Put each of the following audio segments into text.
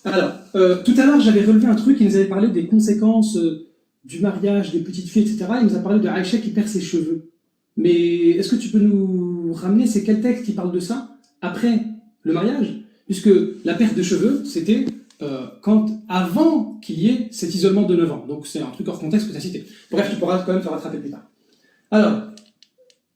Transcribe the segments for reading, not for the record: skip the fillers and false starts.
Alors, tout à l'heure, j'avais relevé un truc, il nous avait parlé des conséquences du mariage des petites filles, etc. Il nous a parlé de Aïcha qui perd ses cheveux. Mais est-ce que tu peux nous ramener, c'est quel texte qui parle de ça après le mariage? Puisque la perte de cheveux, c'était avant qu'il y ait cet isolement de 9 ans. Donc c'est un truc hors contexte que tu as cité. Bref, tu pourras quand même te rattraper plus tard. Alors,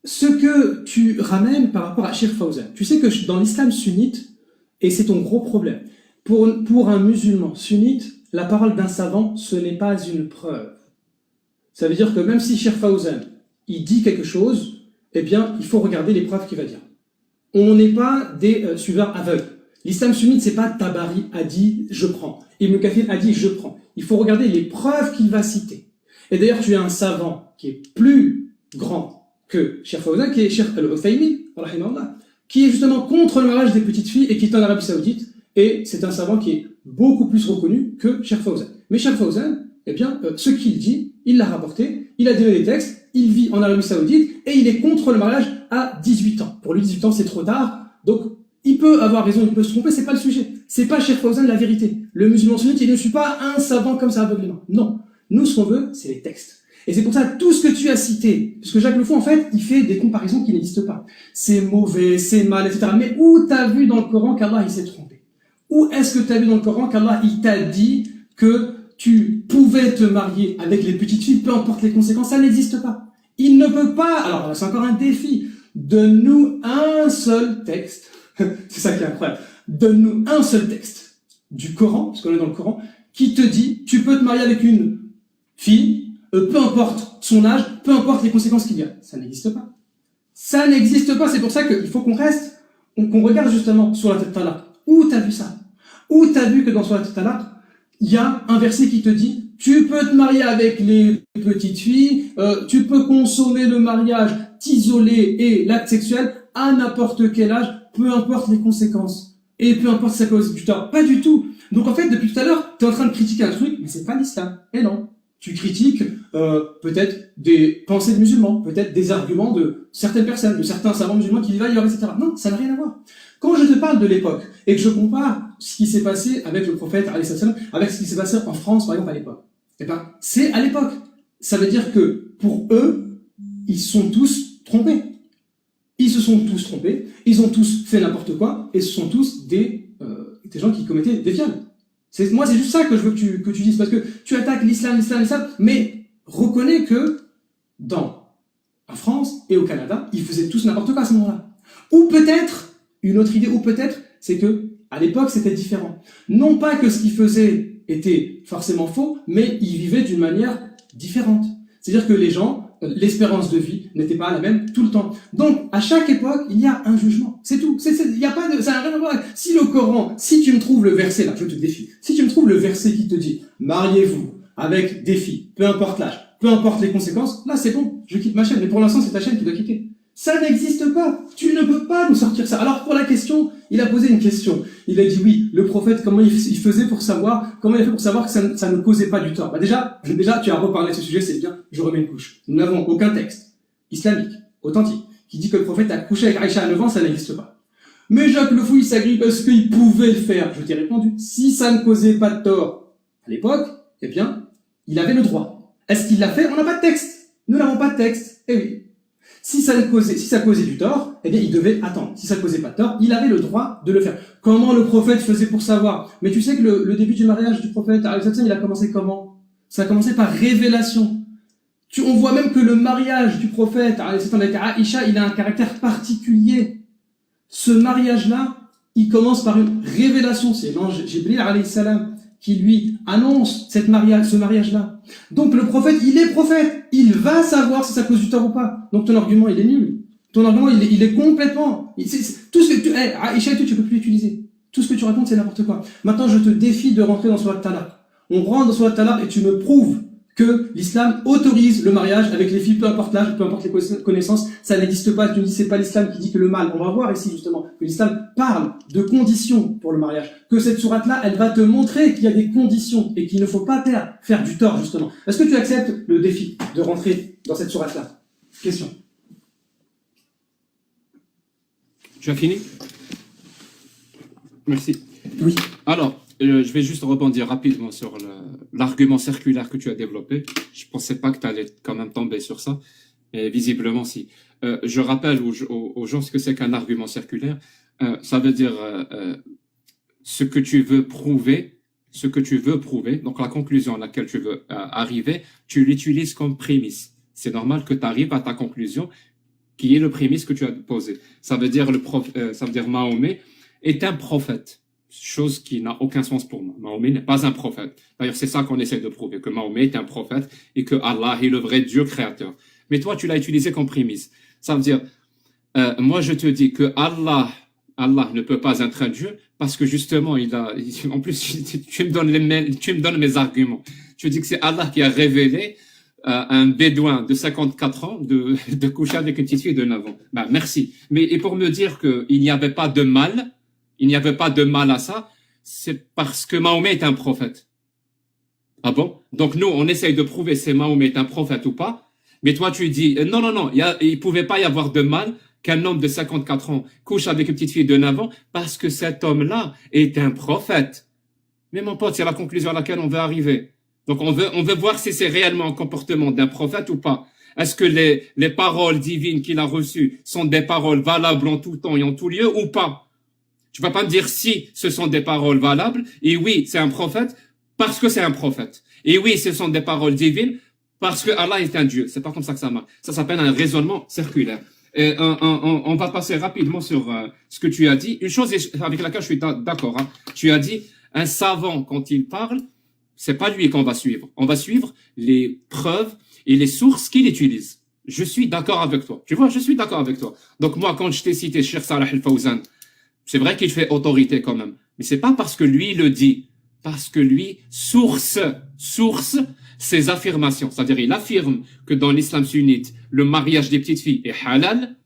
ce que tu ramènes par rapport à Sheikh Fawzan, tu sais que dans l'islam sunnite, et c'est ton gros problème, pour un musulman sunnite, la parole d'un savant, ce n'est pas une preuve. Ça veut dire que même si Sheikh Fawzan, il dit quelque chose, eh bien, il faut regarder les preuves qu'il va dire. On n'est pas des suiveurs aveugles. L'islam sunnite, c'est pas Tabari a dit, je prends. Ibn Kathir a dit, je prends. Il faut regarder les preuves qu'il va citer. Et d'ailleurs, tu as un savant qui est plus grand que Sheikh Fawzan, qui est Sheikh Al-Uthaymin, qui est justement contre le mariage des petites filles et qui est en Arabie Saoudite. Et c'est un savant qui est beaucoup plus reconnu que Sheikh Fawzan. Mais Sheikh Fawzan, eh bien, ce qu'il dit, il l'a rapporté, il a donné des textes, il vit en Arabie Saoudite et il est contre le mariage à 18 ans. Pour lui, 18 ans, c'est trop tard. Donc, il peut avoir raison, il peut se tromper, c'est pas le sujet. C'est pas Sheikh Fawzan la vérité. Le musulman sunnite, il ne suit pas un savant comme ça aveuglément. Non. Nous, ce qu'on veut, c'est les textes. Et c'est pour ça, tout ce que tu as cité, parce que Jacques Le Fou, en fait, il fait des comparaisons qui n'existent pas. C'est mauvais, c'est mal, etc. Mais où t'as vu dans le Coran qu'Allah, il s'est trompé? Où est-ce que t'as vu dans le Coran qu'Allah, il t'a dit que tu pouvais te marier avec les petites filles, peu importe les conséquences? Ça n'existe pas. Il ne peut pas, alors c'est encore un défi, donne-nous un seul texte, c'est ça qui est incroyable, donne-nous un seul texte du Coran, parce qu'on est dans le Coran, qui te dit, tu peux te marier avec une fille, peu importe son âge, peu importe les conséquences qu'il y a. Ça n'existe pas. Ça n'existe pas, c'est pour ça qu'il faut qu'on reste, qu'on regarde justement sur la Talaq. Où t'as vu ça? Où t'as vu que dans sur la Talaq, il y a un verset qui te dit, tu peux te marier avec les petites filles, tu peux consommer le mariage, t'isoler et l'acte sexuel à n'importe quel âge, peu importe les conséquences. Et peu importe sa cause du tort. Pas du tout. Donc en fait, depuis tout à l'heure, tu es en train de critiquer un truc, mais c'est pas l'islam. Et non. Tu critiques peut-être des pensées de musulmans, peut-être des arguments de certaines personnes, de certains savants musulmans qui vivent ailleurs, etc. Non, ça n'a rien à voir. Quand je te parle de l'époque, et que je compare ce qui s'est passé avec le prophète, avec ce qui s'est passé en France, par exemple, à l'époque, eh ben, c'est à l'époque. Ça veut dire que, pour eux, ils sont tous trompés. Ils se sont tous trompés, ils ont tous fait n'importe quoi, et ce sont tous des gens qui commettaient des viols. Moi, c'est juste ça que je veux que tu dises, parce que tu attaques l'islam, mais reconnais que en France et au Canada, ils faisaient tous n'importe quoi à ce moment-là. Ou peut-être, une autre idée, c'est que à l'époque, c'était différent. Non pas que ce qu'ils faisaient était forcément faux, mais ils vivaient d'une manière différente. C'est-à-dire que les gens, l'espérance de vie n'était pas la même tout le temps. Donc, à chaque époque, il y a un jugement. C'est tout. Il y a pas de, ça n'a rien à voir. Si le Coran, si tu me trouves le verset, là, je te défie. Si tu me trouves le verset qui te dit, mariez-vous avec des filles, peu importe l'âge, peu importe les conséquences, là, c'est bon. Je quitte ma chaîne. Mais pour l'instant, c'est ta chaîne qui doit quitter. Ça n'existe pas. Tu ne peux pas nous sortir ça. Alors, pour la question, il a posé une question. Il a dit oui, le prophète, comment il faisait pour savoir, comment il a fait pour savoir que ça ne causait pas du tort. Bah déjà, tu as reparlé de ce sujet, c'est bien, je remets une couche. Nous n'avons aucun texte islamique, authentique, qui dit que le prophète a couché avec Aïcha à 9 ans, ça n'existe pas. Mais Jacques Le Fou, il s'agrippe parce qu'il pouvait le faire. Je t'ai répondu, si ça ne causait pas de tort à l'époque, eh bien, il avait le droit. Est-ce qu'il l'a fait? On n'a pas de texte. Nous n'avons pas de texte. Eh oui. Si ça causait du tort, eh bien, il devait attendre. Si ça ne causait pas de tort, il avait le droit de le faire. Comment le prophète faisait pour savoir? Mais tu sais que le début du mariage du prophète, il a commencé comment? Ça a commencé par révélation. On voit même que le mariage du prophète, avec Aïcha, il a un caractère particulier. Ce mariage-là, il commence par une révélation. C'est l'ange Jibril, alayhi salam, qui lui annonce ce mariage-là. Donc le prophète, il est prophète. Il va savoir si ça cause du tort ou pas. Donc ton argument, il est nul. Ton argument, il est complètement... tout ce que tu... Aïcha et tout, tu peux plus l'utiliser. Tout ce que tu racontes, c'est n'importe quoi. Maintenant, je te défie de rentrer dans Surat Talaq. On rentre dans Surat Talaq et tu me prouves que l'islam autorise le mariage avec les filles, peu importe l'âge, peu importe les connaissances, ça n'existe pas. Tu me dis c'est pas l'islam qui dit que le mal. On va voir ici justement que l'islam parle de conditions pour le mariage. Que cette sourate-là, elle va te montrer qu'il y a des conditions et qu'il ne faut pas faire du tort justement. Est-ce que tu acceptes le défi de rentrer dans cette sourate-là? Question. Tu as fini? Merci. Oui. Alors, Je vais juste rebondir rapidement sur l'argument circulaire que tu as développé. Je pensais pas que tu allais quand même tomber sur ça, mais visiblement si. Je rappelle aux gens ce que c'est qu'un argument circulaire. Ça veut dire ce que tu veux prouver, donc la conclusion à laquelle tu veux arriver, tu l'utilises comme prémisse. C'est normal que tu arrives à ta conclusion qui est le prémisse que tu as posé. Ça veut dire ça veut dire Mahomet est un prophète. Chose qui n'a aucun sens pour moi. Mahomet n'est pas un prophète. D'ailleurs, c'est ça qu'on essaie de prouver, que Mahomet est un prophète et que Allah est le vrai Dieu créateur. Mais toi, tu l'as utilisé comme prémisse. Ça veut dire, moi, je te dis que Allah ne peut pas être un Dieu parce que justement, en plus, tu me donnes mes arguments. Tu dis que c'est Allah qui a révélé un bédouin de 54 ans de coucher avec une petite fille de 9 ans. Ben, merci. Et pour me dire qu'il n'y avait pas de mal, à ça, c'est parce que Mahomet est un prophète. Ah bon? Donc nous, on essaye de prouver si Mahomet est un prophète ou pas, mais toi tu dis, non, il pouvait pas y avoir de mal qu'un homme de 54 ans couche avec une petite fille de 9 ans parce que cet homme-là est un prophète. Mais mon pote, c'est la conclusion à laquelle on veut arriver. Donc on veut voir si c'est réellement un comportement d'un prophète ou pas. Est-ce que les paroles divines qu'il a reçues sont des paroles valables en tout temps et en tout lieu ou pas? Tu vas pas me dire si ce sont des paroles valables, et oui, c'est un prophète, parce que c'est un prophète. Et oui, ce sont des paroles divines, parce que Allah est un Dieu. C'est pas comme ça que ça marche. Ça s'appelle un raisonnement circulaire. Et on va passer rapidement sur ce que tu as dit. Une chose avec laquelle je suis d'accord, hein. Tu as dit, un savant, quand il parle, c'est pas lui qu'on va suivre. On va suivre les preuves et les sources qu'il utilise. Je suis d'accord avec toi. Tu vois, je suis d'accord avec toi. Donc moi, quand je t'ai cité Cheikh Salah Al-Fawzan, c'est vrai qu'il fait autorité quand même. Mais c'est pas parce que lui le dit. Parce que lui source ses affirmations. C'est-à-dire, il affirme que dans l'islam sunnite, le mariage des petites filles est halal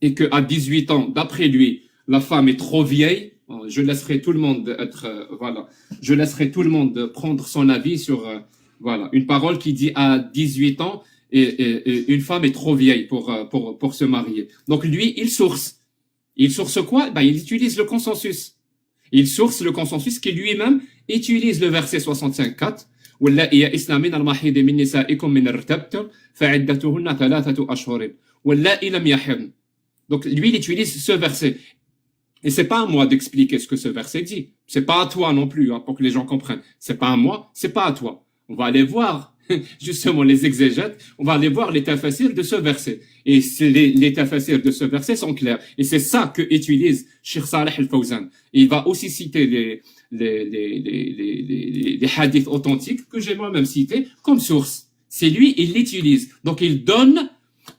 et qu'à 18 ans, d'après lui, la femme est trop vieille. Je laisserai tout le monde Je laisserai tout le monde prendre son avis sur, une parole qui dit à 18 ans, et une femme est trop vieille pour se marier. Donc lui, il source. Il source quoi? Il utilise le consensus. Il source le consensus qui lui-même utilise le verset 65.4. واللائي يئسن من المحيض من نسائكم من ارتبتم فعدتهن 3 أشهر واللائي لم يحضن. Donc lui, il utilise ce verset. Et c'est pas à moi d'expliquer ce que ce verset dit. C'est pas à toi non plus, hein, pour que les gens comprennent. C'est pas à moi, c'est pas à toi. On va aller voir justement les exégètes, on va aller voir les tafasirs de ce verset. Et les tafasirs de ce verset sont clairs. Et c'est ça que utilise Cheikh Saleh Al-Fawzan. Il va aussi citer les hadiths authentiques que j'ai moi-même cités comme source. C'est lui, il l'utilise. Donc il donne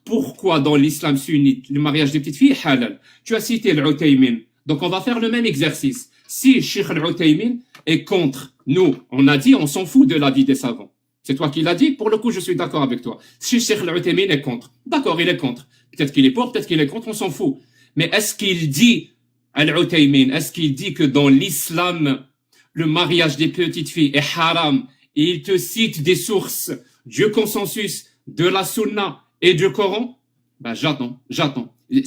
pourquoi dans l'islam sunnite, le mariage des petites filles est halal. Tu as cité l'Uthaymin. Donc on va faire le même exercice. Si Cheikh l'Uthaymin est contre, nous, on a dit, on s'en fout de l'avis des savants. C'est toi qui l'as dit. Pour le coup, je suis d'accord avec toi. Si Cheikh Al-Uthaymin est contre, d'accord, il est contre. Peut-être qu'il est pour, peut-être qu'il est contre, on s'en fout. Mais est-ce qu'il dit, Al-Uthaymin, est-ce qu'il dit que dans l'islam, le mariage des petites filles est haram et il te cite des sources du consensus, de la sunna et du Coran? J'attends.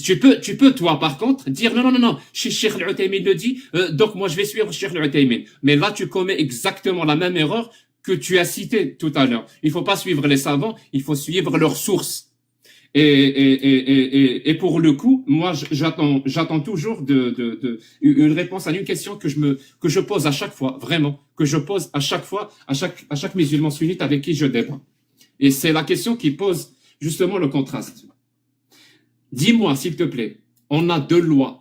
Tu peux, toi, par contre, dire non, Cheikh Al-Uthaymin le dit, donc moi je vais suivre Cheikh Al-Uthaymin. Mais là, tu commets exactement la même erreur que tu as cité tout à l'heure. Il faut pas suivre les savants, il faut suivre leurs sources. Et pour le coup, moi, j'attends toujours une réponse à une question que je pose à chaque fois, vraiment, que je pose à chaque fois, à chaque musulman sunnite avec qui je débat. Et c'est la question qui pose justement le contraste. Dis-moi, s'il te plaît, on a deux lois.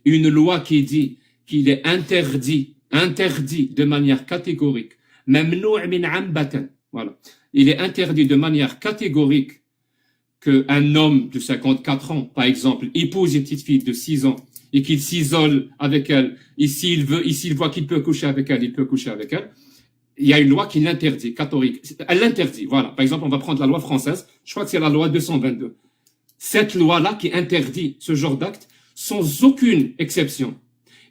Une loi qui dit qu'il est interdit de manière catégorique, mamnou' min 'ambatan. Voilà. Il est interdit de manière catégorique qu'un homme de 54 ans, par exemple, épouse une petite fille de 6 ans et qu'il s'isole avec elle, et s'il voit qu'il peut coucher avec elle, il peut coucher avec elle. Il y a une loi qui l'interdit, catholique. Elle l'interdit, voilà. Par exemple, on va prendre la loi française. Je crois que c'est la loi 222. Cette loi-là qui interdit ce genre d'acte sans aucune exception.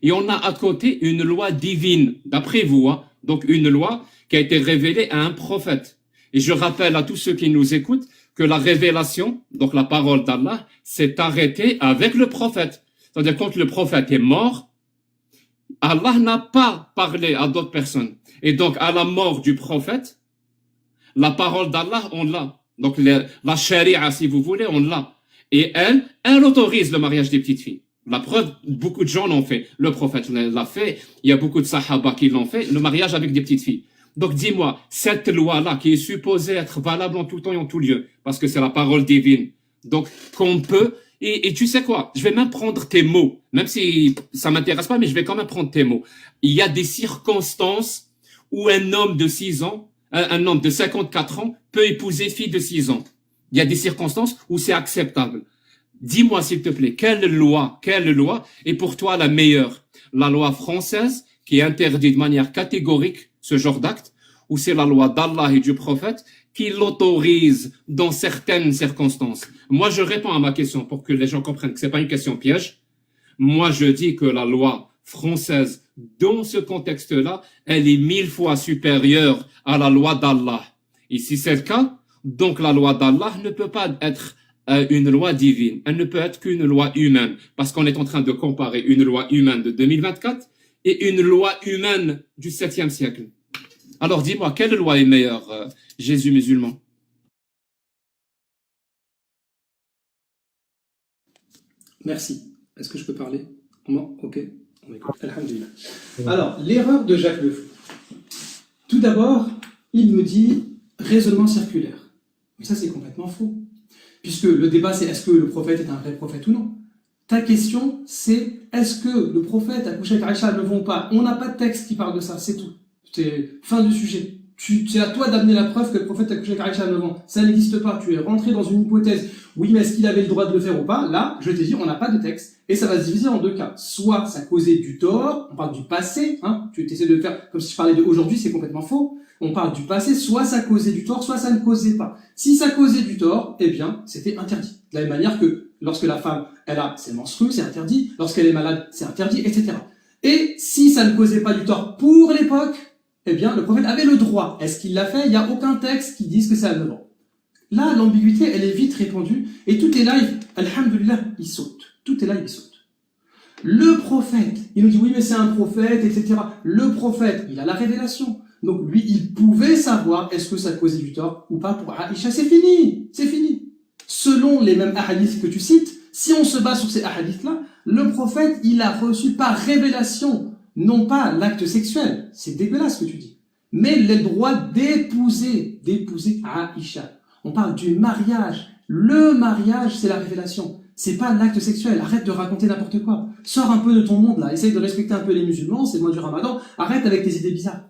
Et on a à côté une loi divine, d'après vous, hein. Donc une loi qui a été révélée à un prophète. Et je rappelle à tous ceux qui nous écoutent que la révélation, donc la parole d'Allah, s'est arrêtée avec le prophète. C'est-à-dire quand le prophète est mort, Allah n'a pas parlé à d'autres personnes. Et donc, à la mort du prophète, la parole d'Allah, on l'a. Donc, la charia, si vous voulez, on l'a. Et elle autorise le mariage des petites filles. La preuve, beaucoup de gens l'ont fait. Le prophète l'a fait. Il y a beaucoup de sahaba qui l'ont fait. Le mariage avec des petites filles. Donc, dis-moi, cette loi-là, qui est supposée être valable en tout temps et en tout lieu, parce que c'est la parole divine, donc, qu'on peut, et tu sais quoi, je vais même prendre tes mots, même si ça m'intéresse pas, mais je vais quand même prendre tes mots. Il y a des circonstances où un homme de 6 ans, un homme de 54 ans peut épouser fille de 6 ans. Il y a des circonstances où c'est acceptable. Dis-moi, s'il te plaît, quelle loi est pour toi la meilleure? La loi française, qui interdit de manière catégorique ce genre d'acte, ou c'est la loi d'Allah et du prophète qui l'autorise dans certaines circonstances? Moi, je réponds à ma question pour que les gens comprennent que c'est pas une question piège. Moi, je dis que la loi française, dans ce contexte-là, elle est 1000 fois supérieure à la loi d'Allah. Et si c'est le cas, donc la loi d'Allah ne peut pas être une loi divine. Elle ne peut être qu'une loi humaine. Parce qu'on est en train de comparer une loi humaine de 2024 et une loi humaine du 7e siècle. Alors dis-moi, quelle loi est meilleure, Jésus musulman? Merci. Est-ce que je peux parler? Non? Ok. On écoute. Alhamdulillah. Alors, l'erreur de Jacques Le Fou. Tout d'abord, il nous dit raisonnement circulaire. Mais ça, c'est complètement faux. Puisque le débat, c'est est-ce que le prophète est un vrai prophète ou non? Ta question, c'est est-ce que le prophète a couché avec Aïcha le vont pas? On n'a pas de texte qui parle de ça, c'est tout. C'est fin du sujet. C'est à toi d'amener la preuve que le prophète a couché avec Aïcha le vent. Ça n'existe pas. Tu es rentré dans une hypothèse. Oui, mais est-ce qu'il avait le droit de le faire ou pas? Là, je t'ai dit, on n'a pas de texte. Et ça va se diviser en deux cas. Soit ça causait du tort, on parle du passé, hein. Tu essaies de faire comme si je parlais d'aujourd'hui, c'est complètement faux. On parle du passé, soit ça causait du tort, soit ça ne causait pas. Si ça causait du tort, eh bien, c'était interdit. De la même manière que lorsque la femme, elle a ses menstrues, c'est interdit. Lorsqu'elle est malade, c'est interdit, etc. Et si ça ne causait pas du tort pour l'époque, eh bien, le prophète avait le droit. Est-ce qu'il l'a fait? Il n'y a aucun texte qui dise que c'est à 9 ans. Là, l'ambiguïté, elle est vite répandue. Et tout est live, alhamdoulilah, il saute. Tout est live, il saute. Le prophète, il nous dit, oui, mais c'est un prophète, etc. Le prophète, il a la révélation. Donc lui, il pouvait savoir est-ce que ça causait du tort ou pas pour Aïcha. C'est fini, c'est fini. Selon les mêmes hadiths que tu cites, si on se base sur ces hadiths-là, le prophète, il a reçu par révélation, non pas l'acte sexuel, c'est dégueulasse ce que tu dis, mais le droit d'épouser Aïcha. On parle du mariage. Le mariage, c'est la révélation. C'est pas l'acte sexuel. Arrête de raconter n'importe quoi. Sors un peu de ton monde là. Essaye de respecter un peu les musulmans. C'est le mois du Ramadan. Arrête avec tes idées bizarres.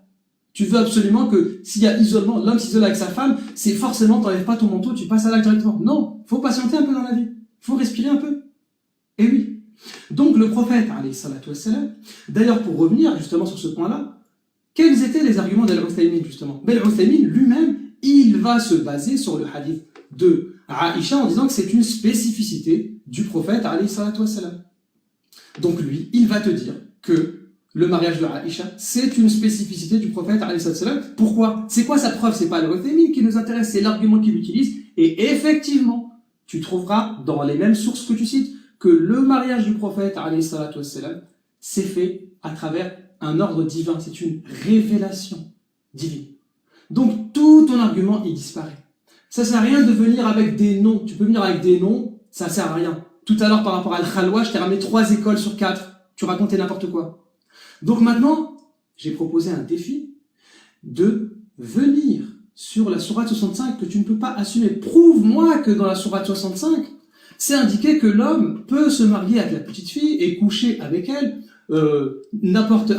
Tu veux absolument que s'il y a isolement, l'homme s'isole avec sa femme, c'est forcément t'enlèves pas ton manteau, tu passes à l'acte directement. Non, faut patienter un peu dans la vie. Faut respirer un peu. Et oui. Donc le prophète, alayhi salatu wassalam, d'ailleurs pour revenir justement sur ce point-là, quels étaient les arguments d'Al-Uthaymin justement? Ben, Al-Uthaymin lui-même, il va se baser sur le hadith de Aïcha en disant que c'est une spécificité du prophète, alayhi salatu wassalam. Donc lui, il va te dire que le mariage de Aïcha, c'est une spécificité du prophète, alayhi salatu wassalam. Pourquoi? C'est quoi sa preuve? C'est pas Al-Uthaymin qui nous intéresse, c'est l'argument qu'il utilise. Et effectivement, tu trouveras dans les mêmes sources que tu cites que le mariage du prophète, alayhi salatu wassalam, c'est fait à travers un ordre divin, c'est une révélation divine. Donc tout ton argument, il disparaît. Ça sert à rien de venir avec des noms. Tu peux venir avec des noms, ça sert à rien. Tout à l'heure, par rapport à Al-Khalwa, je t'ai ramené 3 écoles sur 4. Tu racontais n'importe quoi. Donc maintenant, j'ai proposé un défi de venir sur la sourate 65 que tu ne peux pas assumer. Prouve-moi que dans la sourate 65, c'est indiqué que l'homme peut se marier avec la petite fille et coucher avec elle n'importe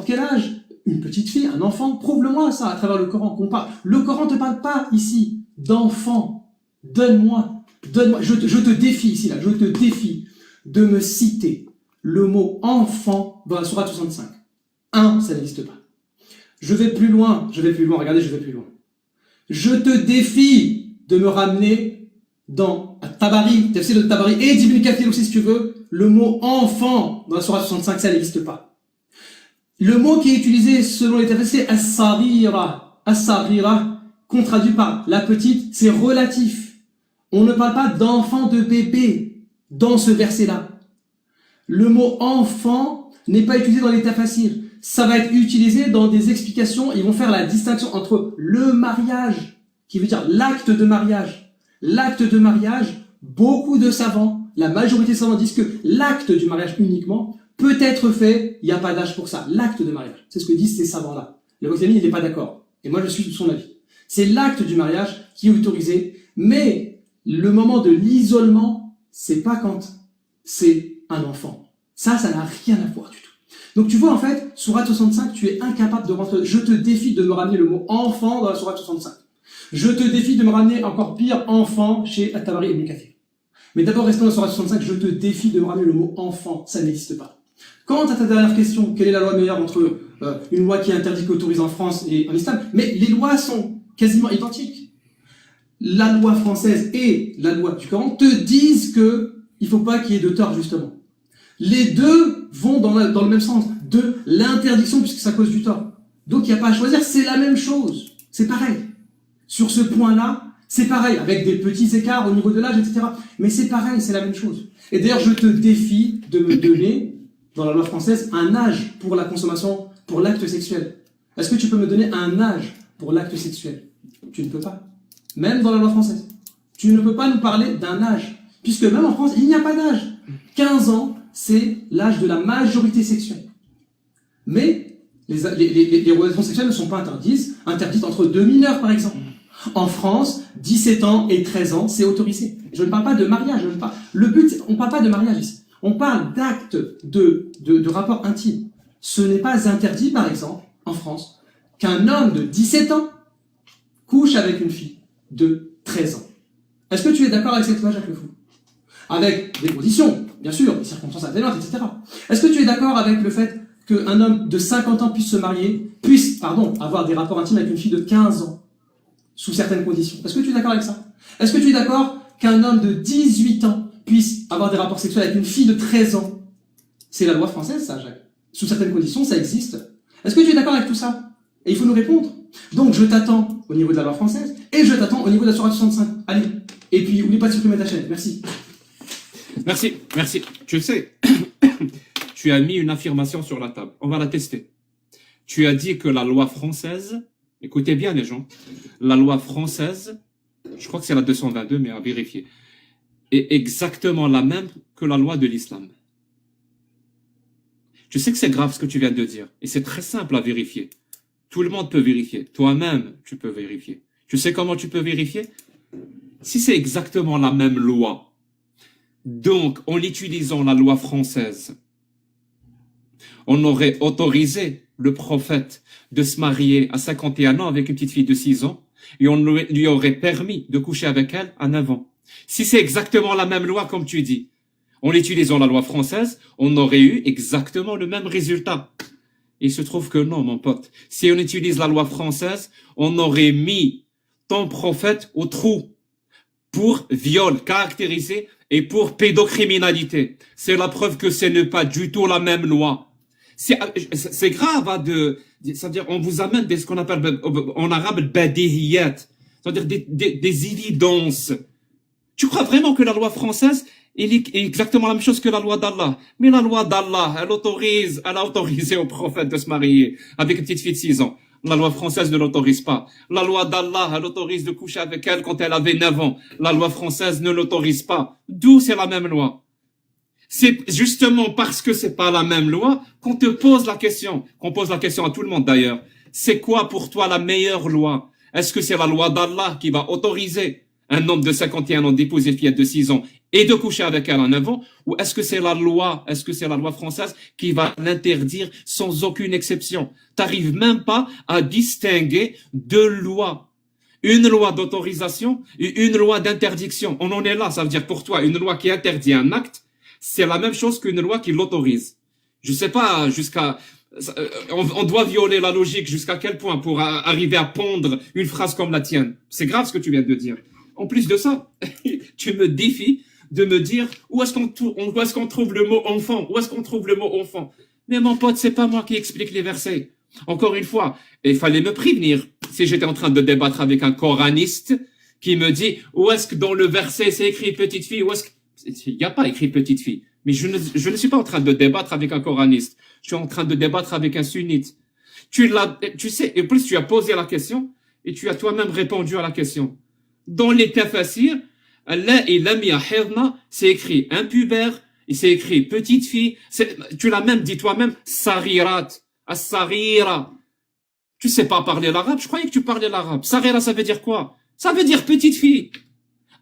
quel âge. Une petite fille, un enfant, prouve-le-moi ça à travers le Coran qu'on parle. Le Coran ne te parle pas ici d'enfant. Donne-moi, je te défie ici, là, je te défie de me citer le mot enfant dans la sourate 65. Ça n'existe pas. Je vais plus loin, regardez, je vais plus loin. Je te défie de me ramener dans Tabari, Tafsir de Tabari et d'Ibn Kathir aussi si tu veux, le mot enfant dans la sourate 65, ça n'existe pas. Le mot qui est utilisé selon les tafsirs, c'est as-sarira. As-sarira, qu'on traduit par la petite, c'est relatif. On ne parle pas d'enfant, de bébé dans ce verset-là. Le mot enfant n'est pas utilisé dans les tafassirs. Ça va être utilisé dans des explications. Ils vont faire la distinction entre le mariage, qui veut dire l'acte de mariage. L'acte de mariage, beaucoup de savants, la majorité des savants disent que l'acte du mariage uniquement peut être fait, il n'y a pas d'âge pour ça. L'acte de mariage. C'est ce que disent ces savants-là. Le Wahhabi, il n'est pas d'accord. Et moi, je suis de son avis. C'est l'acte du mariage qui est autorisé, mais le moment de l'isolement, c'est pas quand c'est un enfant. Ça n'a rien à voir du tout. Donc tu vois, en fait, Sourate 65, tu es incapable de rentrer. Je te défie de me ramener le mot enfant dans la Sourate 65. Je te défie de me ramener encore pire enfant chez At-Tabari ibn Kathir. Mais d'abord, restons dans la Sourate 65, je te défie de me ramener le mot enfant. Ça n'existe pas. Quant à ta dernière question, quelle est la loi meilleure entre une loi qui interdit qu'autorise en France et en islam? Mais les lois sont quasiment identiques. La loi française et la loi du Coran te disent que il faut pas qu'il y ait de tort, justement. Les deux vont dans le même sens, de l'interdiction puisque ça cause du tort. Donc il n'y a pas à choisir, c'est la même chose. C'est pareil. Sur ce point-là, c'est pareil, avec des petits écarts au niveau de l'âge, etc. Mais c'est pareil, c'est la même chose. Et d'ailleurs, je te défie de me donner, dans la loi française, un âge pour la consommation, pour l'acte sexuel. Est-ce que tu peux me donner un âge pour l'acte sexuel? Tu ne peux pas. Même dans la loi française. Tu ne peux pas nous parler d'un âge. Puisque même en France, il n'y a pas d'âge. 15 ans, c'est l'âge de la majorité sexuelle. Mais les relations sexuelles ne sont pas interdites entre deux mineurs, par exemple. En France, 17 ans et 13 ans, c'est autorisé. Je ne parle pas de mariage. Le but, on ne parle pas de mariage ici. On parle d'actes de rapport intime. Ce n'est pas interdit, par exemple, en France, qu'un homme de 17 ans couche avec une fille de 13 ans. Est-ce que tu es d'accord avec cette loi, Jacques Le Fou? Avec des conditions, bien sûr, des circonstances atténuantes, etc. Est-ce que tu es d'accord avec le fait qu'un homme de 50 ans puisse avoir des rapports intimes avec une fille de 15 ans, sous certaines conditions? Est-ce que tu es d'accord avec ça? Est-ce que tu es d'accord qu'un homme de 18 ans puisse avoir des rapports sexuels avec une fille de 13 ans? C'est la loi française, ça, Jacques. Sous certaines conditions, ça existe. Est-ce que tu es d'accord avec tout ça? Et il faut nous répondre. Donc, je t'attends au niveau de la loi française, et je t'attends au niveau de la Sourate 65. Allez. Et puis, n'oublie pas de supprimer ta chaîne. Merci. Merci. Tu sais, tu as mis une affirmation sur la table. On va la tester. Tu as dit que la loi française, écoutez bien les gens, la loi française, je crois que c'est la 222, mais à vérifier, est exactement la même que la loi de l'islam. Tu sais que c'est grave ce que tu viens de dire, et c'est très simple à vérifier. Tout le monde peut vérifier. Toi-même, tu peux vérifier. Tu sais comment tu peux vérifier? Si c'est exactement la même loi, donc en utilisant la loi française, on aurait autorisé le prophète de se marier à 51 ans avec une petite fille de 6 ans, et on lui aurait permis de coucher avec elle à 9 ans. Si c'est exactement la même loi, comme tu dis, en utilisant la loi française, on aurait eu exactement le même résultat. Il se trouve que non, mon pote. Si on utilise la loi française, on aurait mis ton prophète au trou pour viol caractérisé et pour pédocriminalité. C'est la preuve que ce n'est pas du tout la même loi. C'est grave, hein, c'est-à-dire on vous amène ce qu'on appelle en arabe badihiyat, c'est-à-dire des évidences. Tu crois vraiment que la loi française est exactement la même chose que la loi d'Allah? Mais la loi d'Allah, elle a autorisé au prophète de se marier avec une petite fille de 6 ans. La loi française ne l'autorise pas. La loi d'Allah, elle autorise de coucher avec elle quand elle avait 9 ans. La loi française ne l'autorise pas. D'où c'est la même loi? C'est justement parce que c'est pas la même loi qu'on te pose la question, qu'on pose la question à tout le monde d'ailleurs. C'est quoi pour toi la meilleure loi? Est-ce que c'est la loi d'Allah qui va autoriser un homme de 51 ans d'épouser une fillette de 6 ans et de coucher avec elle à 9 ans? Ou est-ce que c'est la loi française qui va l'interdire sans aucune exception? T'arrives même pas à distinguer deux lois. Une loi d'autorisation et une loi d'interdiction. On en est là, ça veut dire pour toi, une loi qui interdit un acte, c'est la même chose qu'une loi qui l'autorise. Je sais pas on doit violer la logique jusqu'à quel point pour arriver à pondre une phrase comme la tienne. C'est grave ce que tu viens de dire. En plus de ça, tu me défies de me dire où est-ce qu'on trouve le mot enfant? Où est-ce qu'on trouve le mot enfant? Mais mon pote, c'est pas moi qui explique les versets. Encore une fois, il fallait me prévenir si j'étais en train de débattre avec un coraniste qui me dit où est-ce que dans le verset c'est écrit petite fille, où est-ce que il n'y a pas écrit petite fille. Mais je ne suis pas en train de débattre avec un coraniste. Je suis en train de débattre avec un sunnite. Tu sais, et plus tu as posé la question, et tu as toi-même répondu à la question. Dans les tafasirs, Allah et l'ami ahirna, c'est écrit impubère, et c'est écrit petite fille. Tu l'as même dit toi-même, sarirat, as-sarira. Tu sais pas parler l'arabe? Je croyais que tu parlais l'arabe. Sarira, ça veut dire quoi? Ça veut dire petite fille.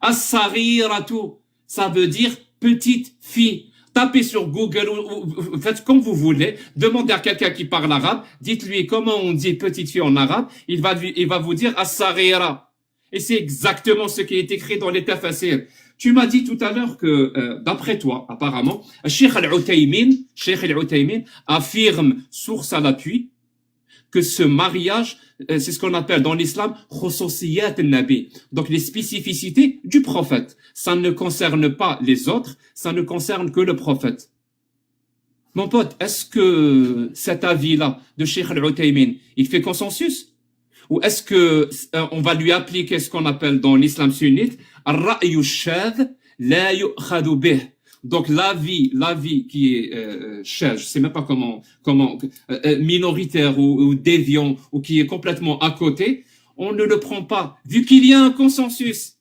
As-sariratu, ça veut dire petite fille. Tapez sur Google, ou faites comme vous voulez, demandez à quelqu'un qui parle arabe, dites-lui comment on dit petite fille en arabe, il va vous dire as-sarira. Et c'est exactement ce qui est écrit dans les tafasirs. Tu m'as dit tout à l'heure que, d'après toi, apparemment, Cheikh Al-Uthaymin affirme, source à l'appui, que ce mariage, c'est ce qu'on appelle dans l'islam khususiyat al-nabi. Donc les spécificités du prophète. Ça ne concerne pas les autres, ça ne concerne que le prophète. Mon pote, est-ce que cet avis-là de Cheikh Al-Uthaymin, il fait consensus? Ou est-ce que on va lui appliquer ce qu'on appelle dans l'islam sunnite ar-ra'yu shadh la yu'khadhu bih. Donc l'avis qui est je sais même pas comment minoritaire ou déviant ou qui est complètement à côté, on ne le prend pas vu qu'il y a un consensus.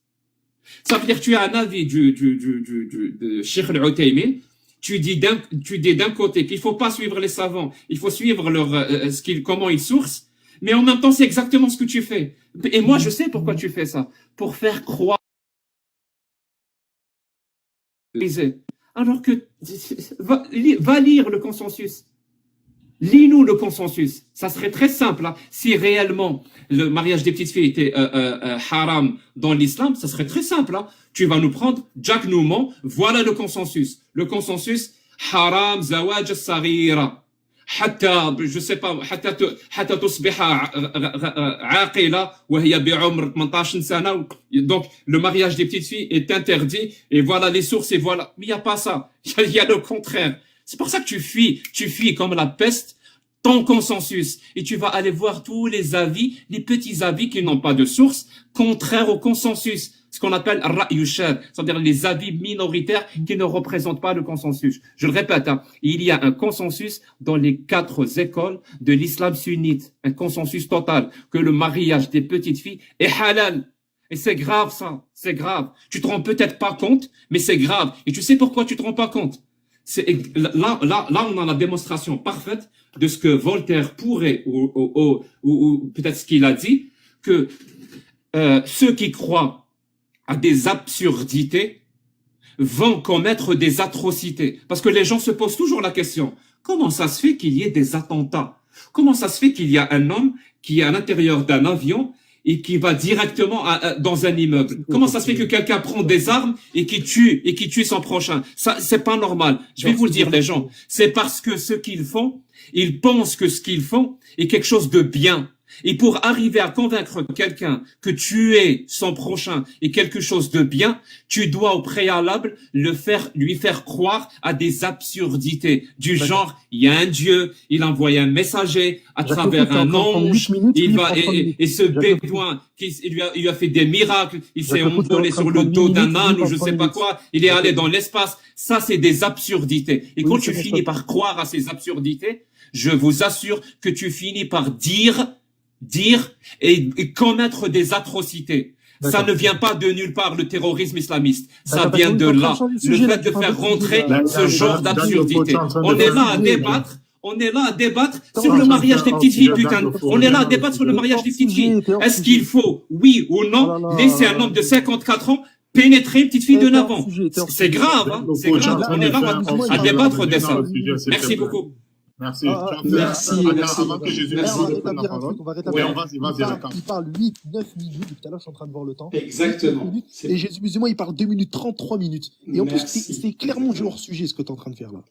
Ça veut dire que tu as un avis de Cheikh Al-Uthaymin, tu dis d'un côté qu'il faut pas suivre les savants, il faut suivre leur comment ils sourcent, mais en même temps c'est exactement ce que tu fais. Et moi je sais pourquoi tu fais ça, pour faire croire. Alors que va lire le consensus. Lis-nous le consensus. Ça serait très simple. Hein. Si réellement le mariage des petites filles était haram dans l'islam, ça serait très simple. Hein. Tu vas nous prendre, Jack nous ment, voilà le consensus. Le consensus, haram zawaj as-sarira. حتى je sais pas حتى تصبح عاقلة وهي بعمر 18 سنة. Donc le mariage des petites filles est interdit et voilà les sources et voilà. Mais il y a pas ça. Il y a le contraire. C'est pour ça que tu fuis comme la peste ton consensus et tu vas aller voir tous les avis, les petits avis qui n'ont pas de source, contraires au consensus. Ce qu'on appelle ra'yu shadh, c'est-à-dire les avis minoritaires qui ne représentent pas le consensus. Je le répète, hein, il y a un consensus dans les 4 écoles de l'islam sunnite, un consensus total, que le mariage des petites filles est halal. Et c'est grave ça, c'est grave. Tu te rends peut-être pas compte, mais c'est grave. Et tu sais pourquoi tu te rends pas compte? Là, on a la démonstration parfaite de ce que Voltaire pourrait, ou peut-être ce qu'il a dit, que ceux qui croient à des absurdités vont commettre des atrocités. Parce que les gens se posent toujours la question, comment ça se fait qu'il y ait des attentats? Comment ça se fait qu'il y a un homme qui est à l'intérieur d'un avion et qui va directement dans un immeuble? Comment ça se fait que quelqu'un prend des armes et qui tue son prochain? Ça, c'est pas normal. Je vais vous le dire, les gens. C'est parce que ce qu'ils font, ils pensent que ce qu'ils font est quelque chose de bien. Et pour arriver à convaincre quelqu'un que tuer son prochain est quelque chose de bien, tu dois au préalable lui faire croire à des absurdités du genre, il y a un Dieu, il envoie un messager à travers un ange, et ce bédouin il lui a fait des miracles, il s'est envolé sur le dos d'un âne ou je sais pas quoi, il est allé dans l'espace. Ça, c'est des absurdités. Et quand tu finis par croire à ces absurdités, je vous assure que tu finis par dire et commettre des atrocités. Ça ne vient pas de nulle part, le terrorisme islamiste. Ça vient de là. Le fait de faire rentrer ce genre d'absurdité. On est là à débattre sur le mariage des petites filles, putain. On est là à débattre sur le mariage des petites filles. Est-ce qu'il faut, oui ou non, laisser un homme de 54 ans pénétrer une petite fille de 9 ans? C'est grave, hein. C'est grave. On est là à débattre de ça. Merci beaucoup. Merci. Merci. Avant que Jésus rétablir un truc, on va rétablir. Oui, vas-y. Il parle 8, 9 minutes, depuis tout à l'heure je suis en train de voir le temps. Exactement. Et Jésus musulman il parle 2 minutes 30, 3 minutes. Et en plus c'est clairement du hors-sujet ce que tu es en train de faire là.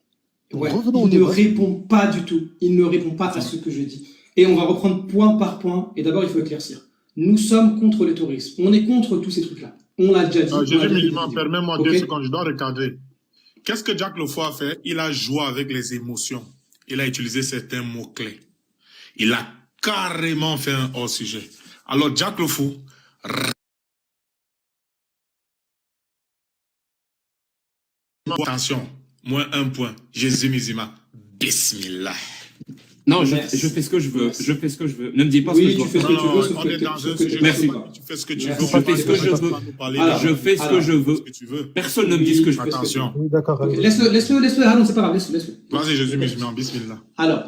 Ouais. Il ne répond pas du tout. Il ne répond pas à ce que je dis. Et on va reprendre point par point. Et d'abord il faut éclaircir. Nous sommes contre le terrorisme. On est contre tous ces trucs-là. On l'a déjà dit. Jésus musulman, permets-moi 2 secondes, je dois recadrer. Qu'est-ce que Jack Lefou a fait? Il a joué avec les émotions. Il a utilisé certains mots-clés. Il a carrément fait un hors-sujet. Alors, Jack Lefou, attention, Moins 1 point. Jésus musulman. Bismillah. Non, je Merci. fais ce que je veux. Merci. Je fais ce que je veux. Ne me dis pas ce que Oui, je dois tu fais ce faire. que tu veux, sauf On que est dans un sujet. Merci. Tu fais ce que tu veux. Merci. On va Je fais ce que je pas veux. nous parler Alors, Je fais ce que je veux. ce que tu veux. Personne ne me dit ce que je veux. Attention. Oui, d'accord. Ok, laisse-le. Ah non, c'est pas grave, laisse-le. Vas-y, Jésus musulman. Bismillah. Alors,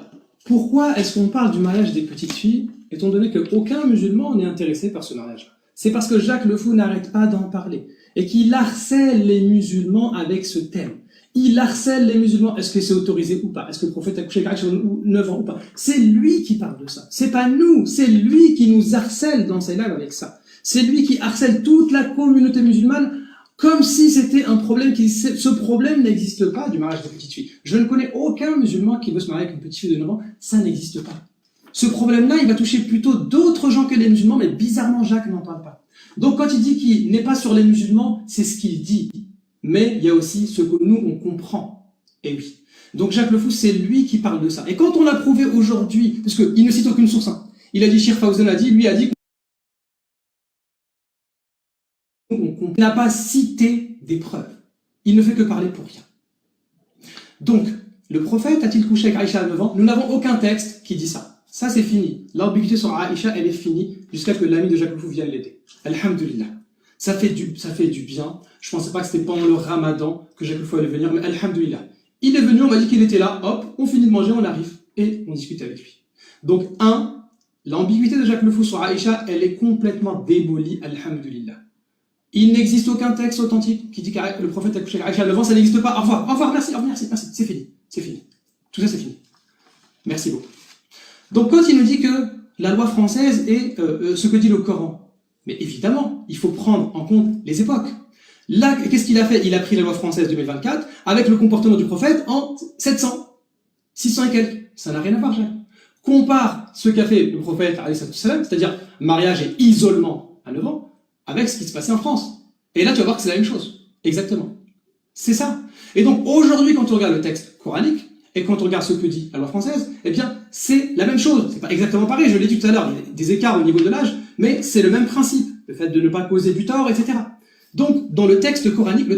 pourquoi est-ce qu'on parle du mariage des petites filles, étant donné qu'aucun musulman n'est intéressé par ce mariage? C'est parce que Jacques Le Fou n'arrête pas d'en parler et qu'il harcèle les musulmans avec ce thème. Il harcèle les musulmans. Est-ce que c'est autorisé ou pas? Est-ce que le prophète a couché avec Aïcha 9 ans ou pas? C'est lui qui parle de ça. C'est pas nous. C'est lui qui nous harcèle dans ses lives avec ça. C'est lui qui harcèle toute la communauté musulmane comme si c'était un problème ce problème n'existe pas du mariage des petites filles. Je ne connais aucun musulman qui veut se marier avec une petite fille de 9 ans. Ça n'existe pas. Ce problème-là, il va toucher plutôt d'autres gens que les musulmans, mais bizarrement, Jacques n'en parle pas. Donc quand il dit qu'il n'est pas sur les musulmans, c'est ce qu'il dit. Mais il y a aussi ce que nous, on comprend. Et oui. Donc Jacques Le Fou, c'est lui qui parle de ça. Et quand on l'a prouvé aujourd'hui, parce qu'il ne cite aucune source, hein, il a dit, Cheikh Fawzan a dit, lui a dit, on n'a pas cité des preuves. Il ne fait que parler pour rien. Donc, le prophète a-t-il couché avec Aïcha à 9 ans? Nous n'avons aucun texte qui dit ça. Ça, c'est fini. L'ambiguïté sur Aïcha, elle est finie jusqu'à ce que l'ami de Jacques Le Fou vienne l'aider. Alhamdulillah. Ça fait du bien. Je pensais pas que c'était pendant le ramadan que Jacques Le Fou allait venir, mais alhamdulillah. Il est venu, on m'a dit qu'il était là, hop, on finit de manger, on arrive, et on discute avec lui. Donc, l'ambiguïté de Jacques Le Fou sur Aïcha, elle est complètement démolie, alhamdulillah. Il n'existe aucun texte authentique qui dit que le prophète a couché avec Aïcha à 9 ans, ça n'existe pas. Au revoir, merci, c'est fini. Tout ça, c'est fini. Merci beaucoup. Donc, quand il nous dit que la loi française est ce que dit le Coran, mais évidemment, il faut prendre en compte les époques. Là, qu'est-ce qu'il a fait? Il a pris la loi française 2024 avec le comportement du prophète en 700, 600 et quelques. Ça n'a rien à voir, Jacques. Compare ce qu'a fait le prophète, c'est-à-dire mariage et isolement à 9 ans, avec ce qui se passait en France. Et là, tu vas voir que c'est la même chose. Exactement. C'est ça. Et donc, aujourd'hui, quand tu regardes le texte coranique, et quand on regarde ce que dit la loi française, eh bien, c'est la même chose. C'est pas exactement pareil, je l'ai dit tout à l'heure, il y a des écarts au niveau de l'âge, mais c'est le même principe. Le fait de ne pas causer du tort, etc. Donc, dans le texte coranique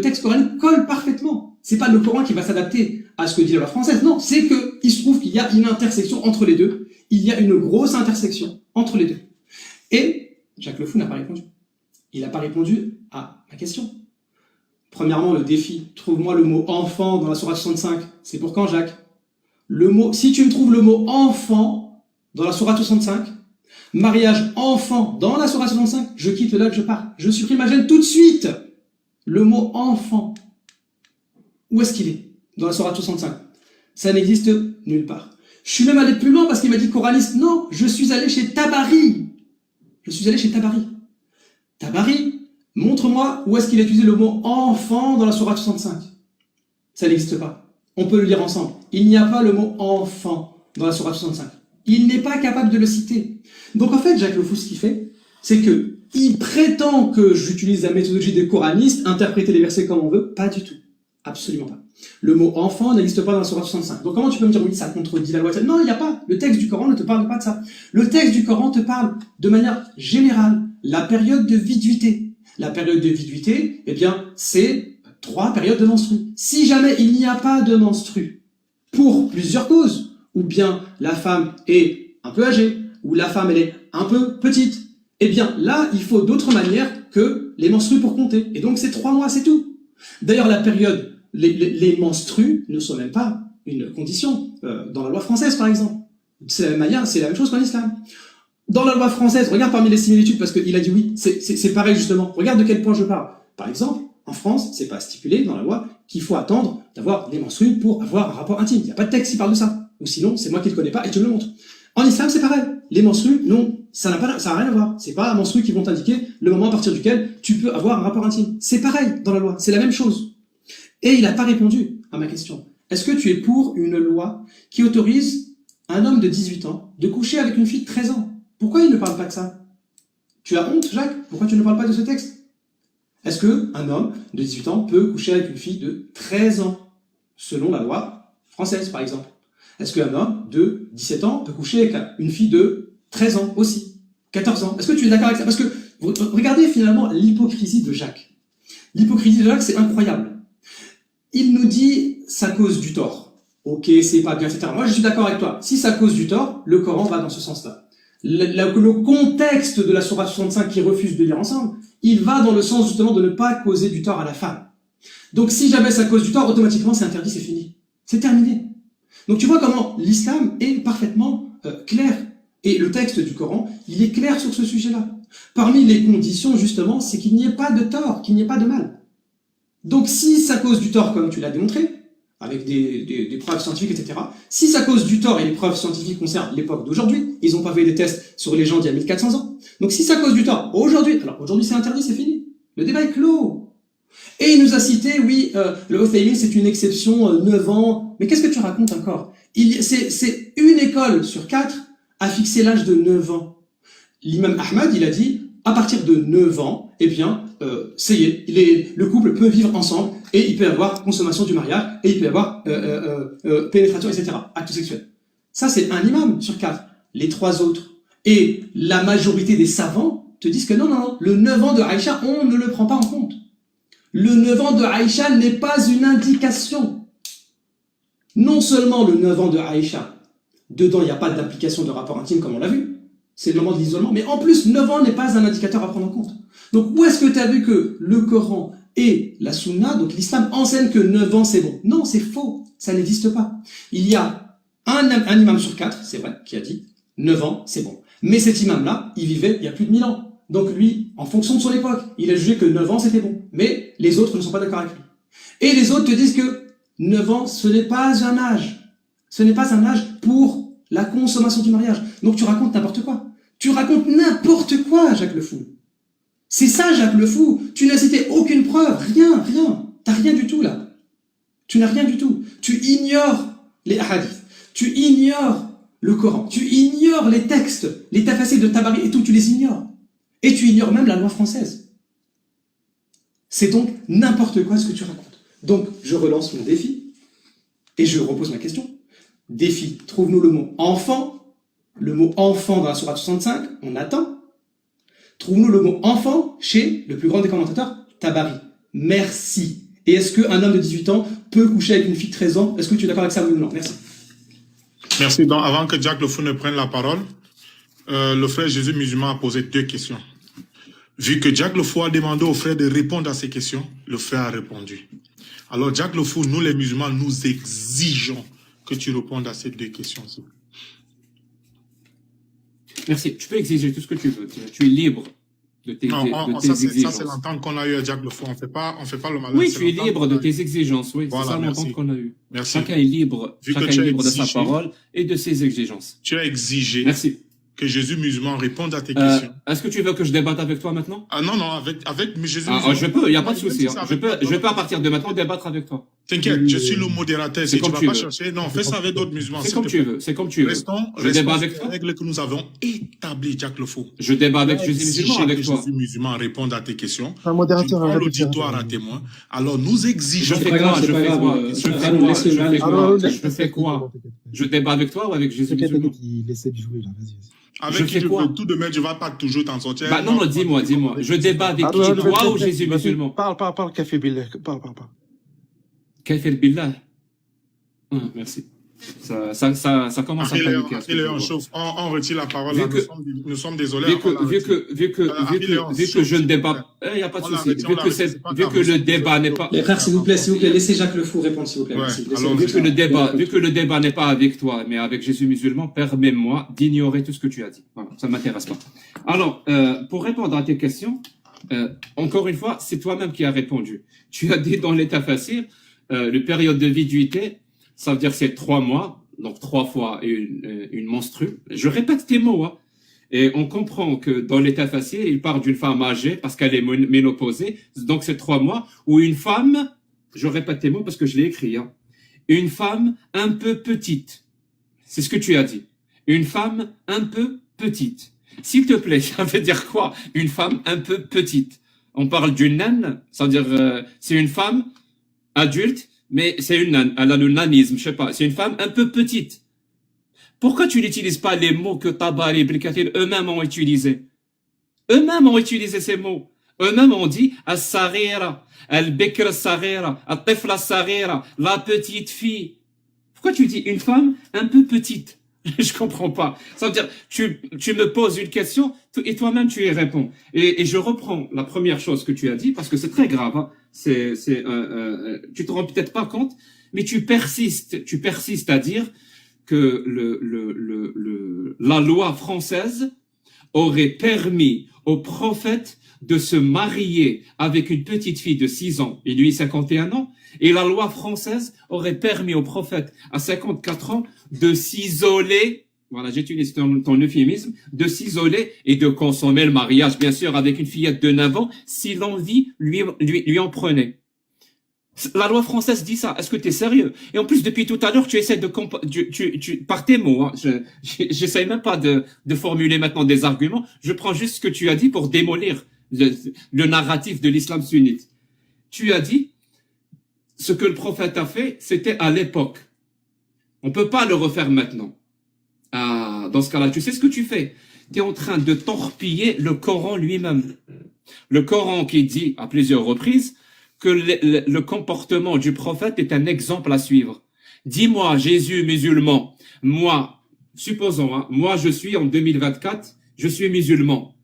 colle parfaitement. C'est pas le Coran qui va s'adapter à ce que dit la loi française. Non, c'est que il se trouve qu'il y a une intersection entre les deux. Il y a une grosse intersection entre les deux. Et Jacques Le Fou n'a pas répondu. Il n'a pas répondu à ma question. Premièrement, le défi. Trouve-moi le mot enfant dans la sourate 65. C'est pour quand, Jacques? Si tu me trouves le mot enfant dans la sourate 65, mariage enfant dans la sourate 65, je quitte là que je pars. Je supprime ma gêne tout de suite. Le mot enfant. Où est-ce qu'il est? Dans la sourate 65. Ça n'existe nulle part. Je suis même allé plus loin parce qu'il m'a dit coraliste. Non, je suis allé chez Tabari. Tabari, montre-moi où est-ce qu'il a utilisé le mot enfant dans la sourate 65. Ça n'existe pas. On peut le lire ensemble. Il n'y a pas le mot enfant dans la sourate 65. Il n'est pas capable de le citer. Donc en fait, Jacques Le Fou, ce qu'il fait, c'est que il prétend que j'utilise la méthodologie des coranistes, interpréter les versets comme on veut. Pas du tout. Absolument pas. Le mot enfant n'existe pas dans la sourate 65. Donc comment tu peux me dire, oui, ça contredit la loi? Non, il n'y a pas. Le texte du Coran ne te parle pas de ça. Le texte du Coran te parle de manière générale. La période de viduité. La période de viduité, eh bien, c'est 3 périodes de menstrues. Si jamais il n'y a pas de menstrues, pour plusieurs causes, ou bien la femme est un peu âgée, ou la femme elle est un peu petite, eh bien là, il faut d'autres manières que les menstrues pour compter. Et donc c'est 3 mois, c'est tout. D'ailleurs, la période, les menstrues ne sont même pas une condition dans la loi française, par exemple. C'est la même manière, c'est la même chose qu'en islam. Dans la loi française, regarde parmi les similitudes, parce qu'il a dit oui, c'est pareil justement. Regarde de quel point je parle. Par exemple, en France, c'est pas stipulé dans la loi qu'il faut attendre d'avoir les menstrues pour avoir un rapport intime. Il n'y a pas de texte qui parle de ça. Ou sinon, c'est moi qui le connais pas et tu me le montres. En islam, c'est pareil. Les menstrues, non, ça n'a rien à voir. C'est pas les menstrues qui vont t'indiquer le moment à partir duquel tu peux avoir un rapport intime. C'est pareil dans la loi. C'est la même chose. Et il n'a pas répondu à ma question. Est-ce que tu es pour une loi qui autorise un homme de 18 ans de coucher avec une fille de 13 ans? Pourquoi il ne parle pas de ça? Tu as honte, Jacques? Pourquoi tu ne parles pas de ce texte? Est-ce qu'un homme de 18 ans peut coucher avec une fille de 13 ans, selon la loi française, par exemple? Est-ce qu'un homme de 17 ans peut coucher avec une fille de 13 ans aussi? 14 ans? Est-ce que tu es d'accord avec ça? Parce que, regardez finalement l'hypocrisie de Jacques. L'hypocrisie de Jacques, c'est incroyable. Il nous dit, ça cause du tort. Ok, c'est pas bien, etc. Moi, je suis d'accord avec toi. Si ça cause du tort, le Coran va dans ce sens-là. Le contexte de la sourate 65 qui refuse de lire ensemble, il va dans le sens justement de ne pas causer du tort à la femme. Donc si jamais ça cause du tort, automatiquement c'est interdit, c'est fini. C'est terminé. Donc tu vois comment l'islam est parfaitement clair. Et le texte du Coran, il est clair sur ce sujet-là. Parmi les conditions, justement, c'est qu'il n'y ait pas de tort, qu'il n'y ait pas de mal. Donc si ça cause du tort, comme tu l'as démontré, avec des preuves scientifiques, etc. Si ça cause du tort, et les preuves scientifiques concernent l'époque d'aujourd'hui, ils n'ont pas fait des tests sur les gens d'il y a 1400 ans. Donc si ça cause du tort, aujourd'hui, alors aujourd'hui c'est interdit, c'est fini. Le débat est clos. Et il nous a cité, oui, le Uthaymin, c'est une exception, 9 ans. Mais qu'est-ce que tu racontes encore? C'est une école sur 4 a fixé l'âge de 9 ans. L'imam Ahmad, il a dit, à partir de 9 ans, eh bien, ça y est, le couple peut vivre ensemble et il peut y avoir consommation du mariage et il peut y avoir pénétration, etc., acte sexuel. Ça, c'est un imam sur 4. Les 3 autres et la majorité des savants te disent que non, le 9 ans de Aïcha, on ne le prend pas en compte. Le 9 ans de Aïcha n'est pas une indication. Non seulement le 9 ans de Aïcha, dedans il n'y a pas d'implication de rapport intime comme on l'a vu, c'est le moment de l'isolement, mais en plus 9 ans n'est pas un indicateur à prendre en compte. Donc où est-ce que tu as vu que le Coran et la Sunna, donc l'islam, enseigne que 9 ans c'est bon? Non, c'est faux, ça n'existe pas. Il y a un imam sur 4, c'est vrai, qui a dit 9 ans c'est bon. Mais cet imam-là, il vivait il y a plus de 1000 ans. Donc lui, en fonction de son époque, il a jugé que 9 ans c'était bon. Mais les autres ne sont pas d'accord avec lui. Et les autres te disent que 9 ans, ce n'est pas un âge. Ce n'est pas un âge pour la consommation du mariage. Donc tu racontes n'importe quoi. Tu racontes n'importe quoi, Jacques le Fou. C'est ça, Jacques le Fou. Tu n'as cité aucune preuve, rien. T'as rien du tout là. Tu n'as rien du tout. Tu ignores les hadiths. Tu ignores le Coran. Tu ignores les textes, les tafsir de Tabari et tout, tu les ignores. Et tu ignores même la loi française. C'est donc n'importe quoi ce que tu racontes. Donc, je relance mon défi et je repose ma question. Défi, trouve-nous le mot enfant. Le mot enfant dans la sourate 65, on attend. Trouve-nous le mot enfant chez le plus grand des commentateurs, Tabari. Merci. Et est-ce qu'un homme de 18 ans peut coucher avec une fille de 13 ans? Est-ce que tu es d'accord avec ça, oui ou non? Merci. Merci. Donc, avant que Jack le Fou ne prenne la parole, le frère Jésus musulman a posé 2 questions. Vu que Jack le Fou a demandé au frère de répondre à ces questions, le frère a répondu. Alors, Jack le Fou, nous les musulmans, nous exigeons que tu répondes à ces 2 questions-ci. Merci. Tu peux exiger tout ce que tu veux. Tu es libre de tes, exigences. Ça, c'est l'entente qu'on a eu à Jack le Fou. On fait pas le malin. Oui, tu es libre de tes exigences. Oui, voilà, c'est ça l'entente qu'on a eue. Merci. Chacun est libre, de sa parole et de ses exigences. Tu as exigé. Merci. Que Jésus musulman réponde à tes questions. Est-ce que tu veux que je débatte avec toi maintenant? Ah non, avec Jésus musulman. Je peux, il n'y a pas de souci. Je peux à partir de maintenant débattre avec toi. T'inquiète, je suis le modérateur. Si tu ne vas pas chercher, non, fais ça avec d'autres musulmans. C'est comme tu veux, c'est comme tu veux. Je débat avec toi. Règles que nous avons établies, Jack le Fou. Je débat avec Jésus musulman avec toi. Jésus musulman réponde à tes questions. Un modérateur, un l'auditoire à témoin. Alors nous exigeons. Je fais quoi? Je débat avec toi ou avec Jésus musulman? Il essaie de jouer là, vas-y. Avec qui tout de même, tu vas pas toujours t'en sortir. Bah non, dis-moi. Je débat avec qui, toi ou Jésus musulman? Parle, Café Billah. Parle. Café Billah. Merci. Ça commence à paniquer. On retire la parole. Nous sommes désolés. Vu que je ne débat, il n'y a pas de souci. Vu que le débat n'est pas. Les frères, s'il vous plaît, laissez Jacques le Fou répondre, s'il vous plaît. Merci. Vu que le débat n'est pas avec toi, mais avec Jésus musulman, permets-moi d'ignorer tout ce que tu as dit. Voilà, ça m'intéresse pas. Alors, pour répondre à tes questions, encore une fois, c'est toi-même qui as répondu. Tu as dit dans l'état facile, le période de viduité, ça veut dire que c'est 3 mois, donc 3 fois une menstrue. Je répète tes mots, hein. Et on comprend que dans l'état facile, il parle d'une femme âgée parce qu'elle est ménopausée. Donc c'est 3 mois où une femme, je répète tes mots parce que je l'ai écrit, hein. Une femme un peu petite. C'est ce que tu as dit. Une femme un peu petite. S'il te plaît, ça veut dire quoi? Une femme un peu petite. On parle d'une naine, ça veut dire c'est une femme adulte, mais c'est une naine, elle a le nanisme, je sais pas, c'est une femme un peu petite. Pourquoi tu n'utilises pas les mots que Tabari et Ibn Kathir eux-mêmes ont utilisés? Eux-mêmes ont utilisé ces mots. Eux-mêmes ont dit As-Sarira, Al-Bikr As-Sarira, Al-Tifla As-Sarira, la petite fille. Pourquoi tu dis une femme un peu petite? Je comprends pas. Ça veut dire, tu me poses une question et toi-même tu y réponds. Et je reprends la première chose que tu as dit parce que c'est très grave. Hein. Tu te rends peut-être pas compte, mais tu persistes à dire que la loi française aurait permis au prophète de se marier avec une petite fille de 6 ans et lui 51 ans, et la loi française aurait permis au prophète à 54 ans de s'isoler, voilà, j'utilise ton euphémisme, de s'isoler et de consommer le mariage, bien sûr, avec une fillette de 9 ans, si l'envie lui en prenait. La loi française dit ça. Est-ce que tu es sérieux? Et en plus, depuis tout à l'heure, tu essaies de par tes mots, hein, j'essaie même pas de formuler maintenant des arguments. Je prends juste ce que tu as dit pour démolir le narratif de l'islam sunnite. Tu as dit ce que le prophète a fait, c'était à l'époque. On peut pas le refaire maintenant. Ah, dans ce cas-là, tu sais ce que tu fais? Tu es en train de torpiller le Coran lui-même. Le Coran qui dit à plusieurs reprises que le comportement du prophète est un exemple à suivre. Dis-moi, Jésus musulman, moi, supposons, hein, moi je suis en 2024, je suis musulman.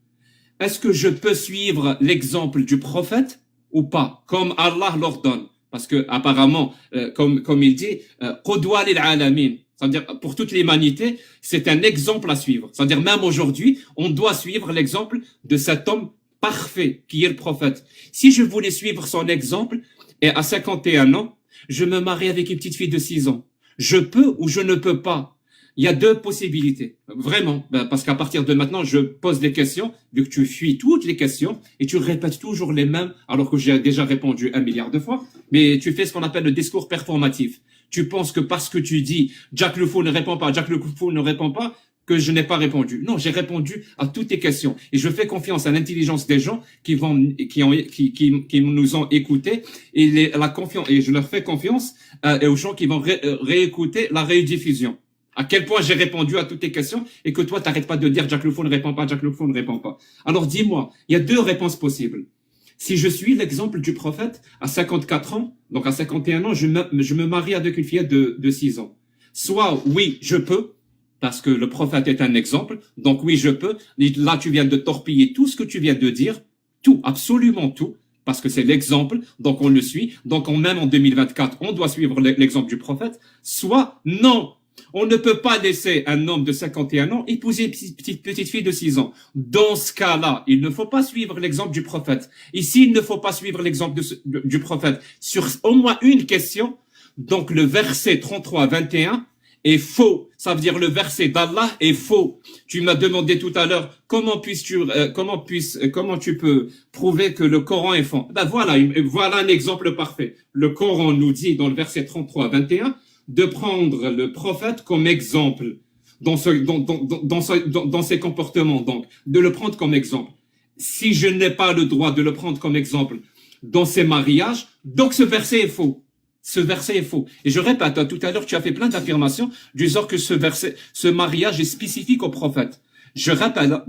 Est-ce que je peux suivre l'exemple du prophète ou pas, comme Allah l'ordonne? Parce que apparemment, comme il dit, qudwa lil alamin, c'est-à-dire pour toute l'humanité, c'est un exemple à suivre. C'est-à-dire même aujourd'hui, on doit suivre l'exemple de cet homme parfait qui est le prophète. Si je voulais suivre son exemple et à 51 ans, je me marie avec une petite fille de 6 ans. Je peux ou je ne peux pas. Il y a 2 possibilités, vraiment, parce qu'à partir de maintenant, je pose des questions, vu que tu fuis toutes les questions et tu répètes toujours les mêmes, alors que j'ai déjà répondu 1 milliard de fois, mais tu fais ce qu'on appelle le discours performatif. Tu penses que parce que tu dis Jack le Fou ne répond pas, Jack le Fou ne répond pas, que je n'ai pas répondu. Non, j'ai répondu à toutes tes questions et je fais confiance à l'intelligence des gens qui nous ont écoutés et et je leur fais confiance aux gens qui vont réécouter la rediffusion. À quel point j'ai répondu à toutes tes questions et que toi, t'arrêtes pas de dire Jack le Fou ne répond pas, Jack le Fou ne répond pas. Alors dis-moi, il y a 2 réponses possibles. Si je suis l'exemple du prophète, à 54 ans, donc à 51 ans, je me marie avec une fillette de 6 ans. Soit, oui, je peux, parce que le prophète est un exemple, donc oui, je peux. Et là, tu viens de torpiller tout ce que tu viens de dire, tout, absolument tout, parce que c'est l'exemple, donc on le suit. Donc même en 2024, on doit suivre l'exemple du prophète. Soit, non, on ne peut pas laisser un homme de 51 ans épouser une petite fille de 6 ans. Dans ce cas-là, il ne faut pas suivre l'exemple du prophète. Ici, il ne faut pas suivre l'exemple du prophète sur au moins une question. Donc le verset 33-21 est faux. Ça veut dire le verset d'Allah est faux. Tu m'as demandé tout à l'heure comment tu peux prouver que le Coran est faux. Ben voilà un exemple parfait. Le Coran nous dit dans le verset 33-21 de prendre le prophète comme exemple dans ses comportements, donc de le prendre comme exemple. Si je n'ai pas le droit de le prendre comme exemple dans ses mariages, donc ce verset est faux. Ce verset est faux. Et je répète, tout à l'heure, tu as fait plein d'affirmations du genre que ce mariage est spécifique au prophète. Je rappelle,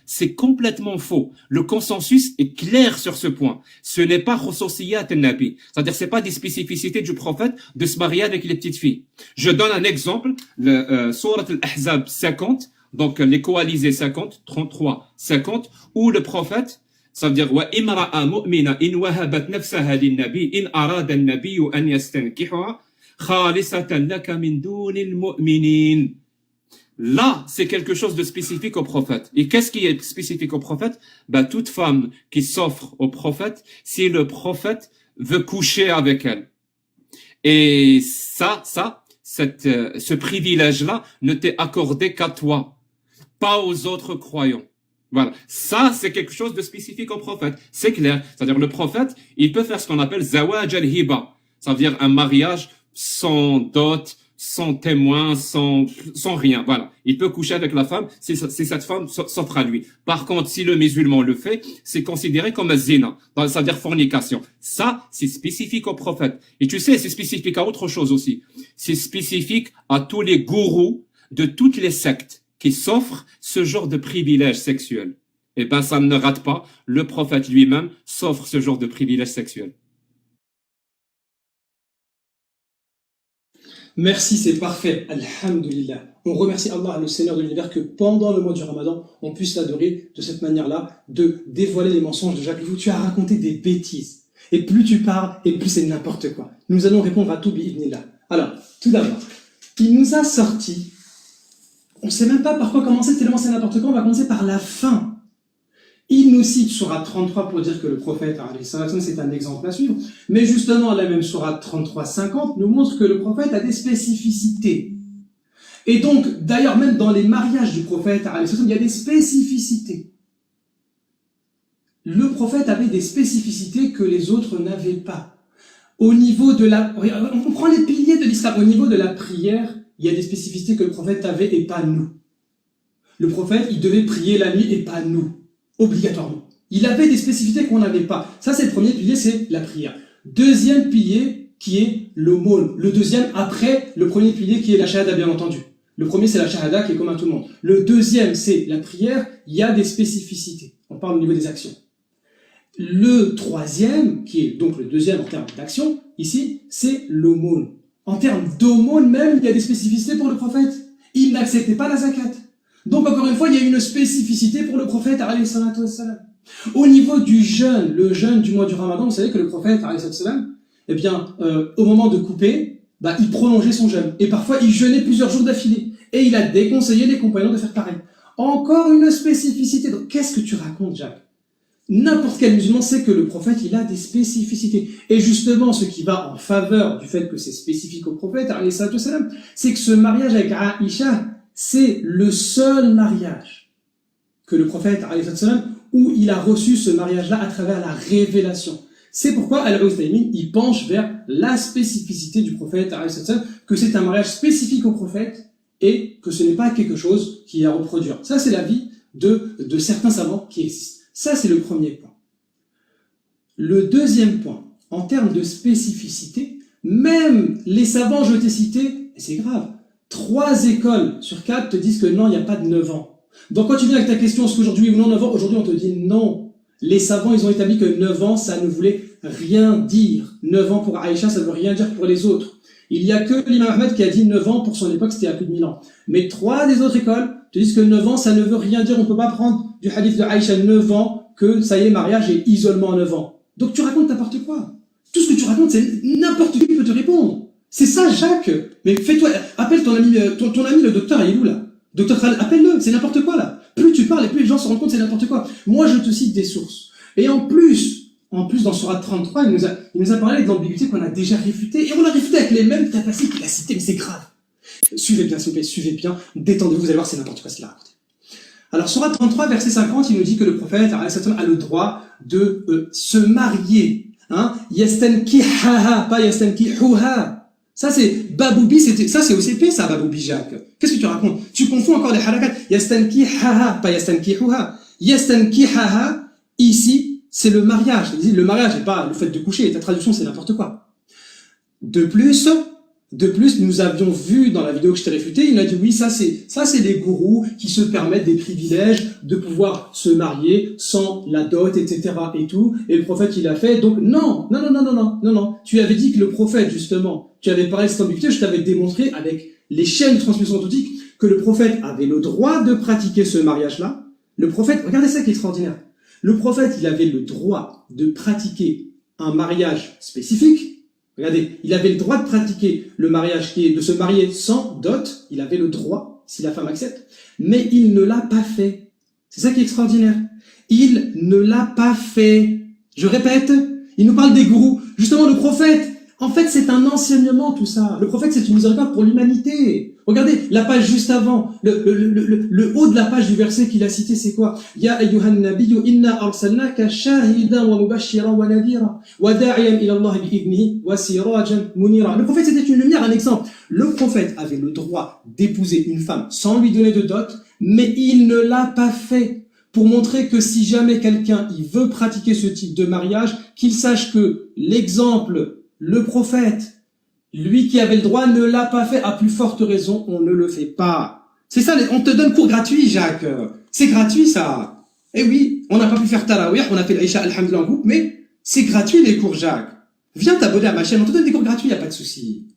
c'est complètement faux. Le consensus est clair sur ce point. Ce n'est pas khususiyat al-nabi. C'est-à-dire, c'est pas des spécificités du prophète de se marier avec les petites filles. Je donne un exemple, Surat al-Ahzab 50, donc les coalisés 50, 33, 50, où le prophète, ça veut dire, wa imra'a mu'mina in wahabat nafsaha lin-nabi in arada an-nabi an yastankihuha khalisatan laka min dunil mu'minin. Là, c'est quelque chose de spécifique au prophète. Et qu'est-ce qui est spécifique au prophète? Ben, toute femme qui s'offre au prophète, si le prophète veut coucher avec elle. Et ce privilège-là ne t'est accordé qu'à toi, pas aux autres croyants. Voilà. Ça, c'est quelque chose de spécifique au prophète. C'est clair. C'est-à-dire, le prophète, il peut faire ce qu'on appelle zawaj al-hiba. Ça veut dire un mariage sans dot, sans témoin, sans rien. Voilà. Il peut coucher avec la femme si cette femme s'offre à lui. Par contre, si le musulman le fait, c'est considéré comme un zina. Ça veut dire fornication. Ça, c'est spécifique au prophète. Et tu sais, c'est spécifique à autre chose aussi. C'est spécifique à tous les gourous de toutes les sectes qui s'offrent ce genre de privilèges sexuels. eh ben ça ne rate pas. Le prophète lui-même s'offre ce genre de privilège sexuel. Merci, c'est parfait. Alhamdulillah. On remercie Allah, le Seigneur de l'univers, que pendant le mois du Ramadan, on puisse l'adorer de cette manière-là, de dévoiler les mensonges de Jacques Lefou. Tu as raconté des bêtises. Et plus tu parles, et plus c'est n'importe quoi. Nous allons répondre à tout bi'idnillah. Alors, tout d'abord, il nous a sorti, on ne sait même pas par quoi commencer, tellement c'est n'importe quoi, on va commencer par la fin. Il nous cite Sourate 33 pour dire que le prophète, c'est un exemple à suivre, mais justement, la même Sourate 33-50 nous montre que le prophète a des spécificités. Et donc, d'ailleurs, même dans les mariages du prophète, il y a des spécificités. Le prophète avait des spécificités que les autres n'avaient pas. Au niveau de la... On prend les piliers de l'islam. Au niveau de la prière, il y a des spécificités que le prophète avait et pas nous. Le prophète, il devait prier la nuit et pas nous. Obligatoirement. Il avait des spécificités qu'on n'avait pas. Ça, c'est le premier pilier, c'est la prière. Deuxième pilier, qui est l'aumône. Le deuxième, après le premier pilier, qui est la shahada, bien entendu. Le premier, c'est la shahada, qui est comme à tout le monde. Le deuxième, c'est la prière. Il y a des spécificités. On parle au niveau des actions. Le troisième, qui est donc le deuxième en termes d'action, ici, c'est l'aumône. En termes d'aumône même, il y a des spécificités pour le prophète. Il n'acceptait pas la zakat. Donc, encore une fois, il y a une spécificité pour le prophète, alayhi salatu wassalam. Au niveau du jeûne, le jeûne du mois du Ramadan, vous savez que le prophète, alayhi salatu wassalam, eh bien, au moment de couper, il prolongeait son jeûne. Et parfois, il jeûnait plusieurs jours d'affilée. Et il a déconseillé les compagnons de faire pareil. Encore une spécificité. Donc, qu'est-ce que tu racontes, Jacques? N'importe quel musulman sait que le prophète, il a des spécificités. Et justement, ce qui va en faveur du fait que c'est spécifique au prophète, alayhi salatu wassalam, c'est que ce mariage avec Aïcha, c'est le seul mariage que le prophète, alayhi salatu wassalam, où il a reçu ce mariage-là à travers la révélation. C'est pourquoi Al-Uthaymin, il penche vers la spécificité du prophète, alayhi salatu wassalam, que c'est un mariage spécifique au prophète et que ce n'est pas quelque chose qui est à reproduire. Ça, c'est l'avis de certains savants qui existent. Ça, c'est le premier point. Le deuxième point, en termes de spécificité, même les savants, je t'ai cité, et c'est grave, 3 écoles sur 4 te disent que non, il n'y a pas de 9 ans. Donc quand tu viens avec ta question, est-ce qu'aujourd'hui ou non 9 ans, aujourd'hui on te dit non. Les savants, ils ont établi que 9 ans, ça ne voulait rien dire. 9 ans pour Aïcha, ça ne veut rien dire pour les autres. Il n'y a que l'imam Ahmed qui a dit 9 ans, pour son époque, c'était à plus de 1000 ans. Mais 3 des autres écoles te disent que 9 ans, ça ne veut rien dire. On ne peut pas prendre du hadith de Aïcha 9 ans, que ça y est, mariage et isolement à 9 ans. Donc tu racontes n'importe quoi. Tout ce que tu racontes, c'est n'importe qui peut te répondre. C'est ça, Jacques. Mais fais-toi, appelle ton ami le docteur, il est où là? Docteur Khaled, appelle-le, c'est n'importe quoi là. Plus tu parles et plus les gens se rendent compte, c'est n'importe quoi. Moi, je te cite des sources. Et en plus, dans Sourate 33, il nous a parlé de l'ambiguïté qu'on a déjà réfutée, et on l'a réfutée avec les mêmes capacités qu'il a citées, mais c'est grave. Suivez bien, s'il vous plaît, suivez bien, détendez-vous, vous allez voir, c'est n'importe quoi ce qu'il a raconté. Alors, Sourate 33, verset 50, il nous dit que le prophète, a le droit de se marier. Hein? Yastankihaha, pas yastankihuha. Ça, c'est Baboubi, ça, c'est OCP, ça, Baboubi, Jacques. Qu'est-ce que tu racontes? Tu confonds encore les halakat. Yastankihaha, pas yastankihuha. Yastankihaha, ici, c'est le mariage. Le mariage n'est pas le fait de coucher. Ta traduction, c'est n'importe quoi. De plus, nous avions vu dans la vidéo que je t'ai réfutée, il a dit oui, ça c'est les gourous qui se permettent des privilèges de pouvoir se marier sans la dot, etc. et tout. Et le prophète, il a fait. Donc, non. Tu avais dit que le prophète, justement, tu avais parlé de cette ambiguïté, je t'avais démontré avec les chaînes de transmission authentique que le prophète avait le droit de pratiquer ce mariage-là. Le prophète, regardez ça qui est extraordinaire. Le prophète, il avait le droit de pratiquer un mariage spécifique. Regardez, il avait le droit de pratiquer le mariage qui est de se marier sans dot. Il avait le droit, si la femme accepte. Mais il ne l'a pas fait. C'est ça qui est extraordinaire. Il ne l'a pas fait. Je répète, il nous parle des gourous. Justement, le prophète, en fait, c'est un enseignement, tout ça. Le prophète, c'est une miséricorde pour l'humanité. Regardez, la page juste avant, le haut de la page du verset qu'il a cité, c'est quoi? Ya ayyuhan nabiyyu inna arsalnaka shahidan wa mubashiran wa nadhira wa da'iyan ila Allah bi'idnihi wa sirajan munira. Le prophète, c'était une lumière, un exemple. Le prophète avait le droit d'épouser une femme sans lui donner de dot, mais il ne l'a pas fait. Pour montrer que si jamais quelqu'un il veut pratiquer ce type de mariage, qu'il sache que l'exemple, le prophète, lui qui avait le droit, ne l'a pas fait. À plus forte raison, on ne le fait pas. C'est ça, on te donne cours gratuit, Jacques. C'est gratuit, ça. Eh oui, on n'a pas pu faire Tarawih, on a fait l'Aïcha Alhamdulillah en groupe, mais c'est gratuit les cours, Jacques. Viens t'abonner à ma chaîne, on te donne des cours gratuits, y a pas de souci.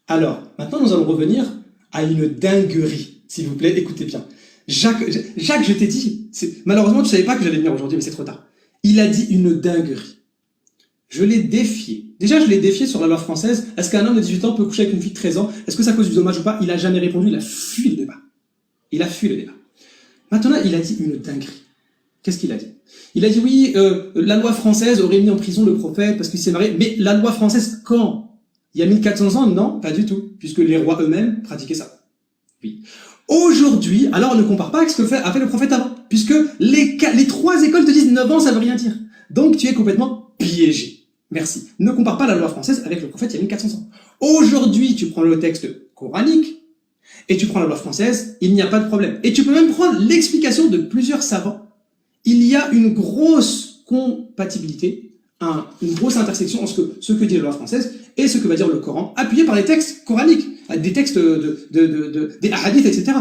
Alors, maintenant nous allons revenir à une dinguerie. S'il vous plaît, écoutez bien. Jacques, je t'ai dit, malheureusement tu savais pas que j'allais venir aujourd'hui, mais c'est trop tard. Il a dit une dinguerie. Je l'ai défié. Déjà, je l'ai défié sur la loi française. Est-ce qu'un homme de 18 ans peut coucher avec une fille de 13 ans? Est-ce que ça cause du dommage ou pas? Il a jamais répondu, il a fui le débat. Il a fui le débat. Maintenant, il a dit une dinguerie. Qu'est-ce qu'il a dit? Il a dit oui, la loi française aurait mis en prison le prophète parce qu'il s'est marié. Mais la loi française, quand? Il y a 1400 ans? Non, pas du tout, puisque les rois eux-mêmes pratiquaient ça. Oui. Aujourd'hui, alors ne compare pas avec ce que a fait le prophète avant, puisque les 3 écoles te disent 9 ans, ça veut rien dire. Donc tu es complètement piégé. Merci. Ne compare pas la loi française avec le prophète il y a 1400 ans. Aujourd'hui, tu prends le texte coranique et tu prends la loi française, il n'y a pas de problème. Et tu peux même prendre l'explication de plusieurs savants. Il y a une grosse compatibilité, une grosse intersection entre ce que dit la loi française et ce que va dire le Coran, appuyé par les textes coraniques, des textes des hadiths, etc.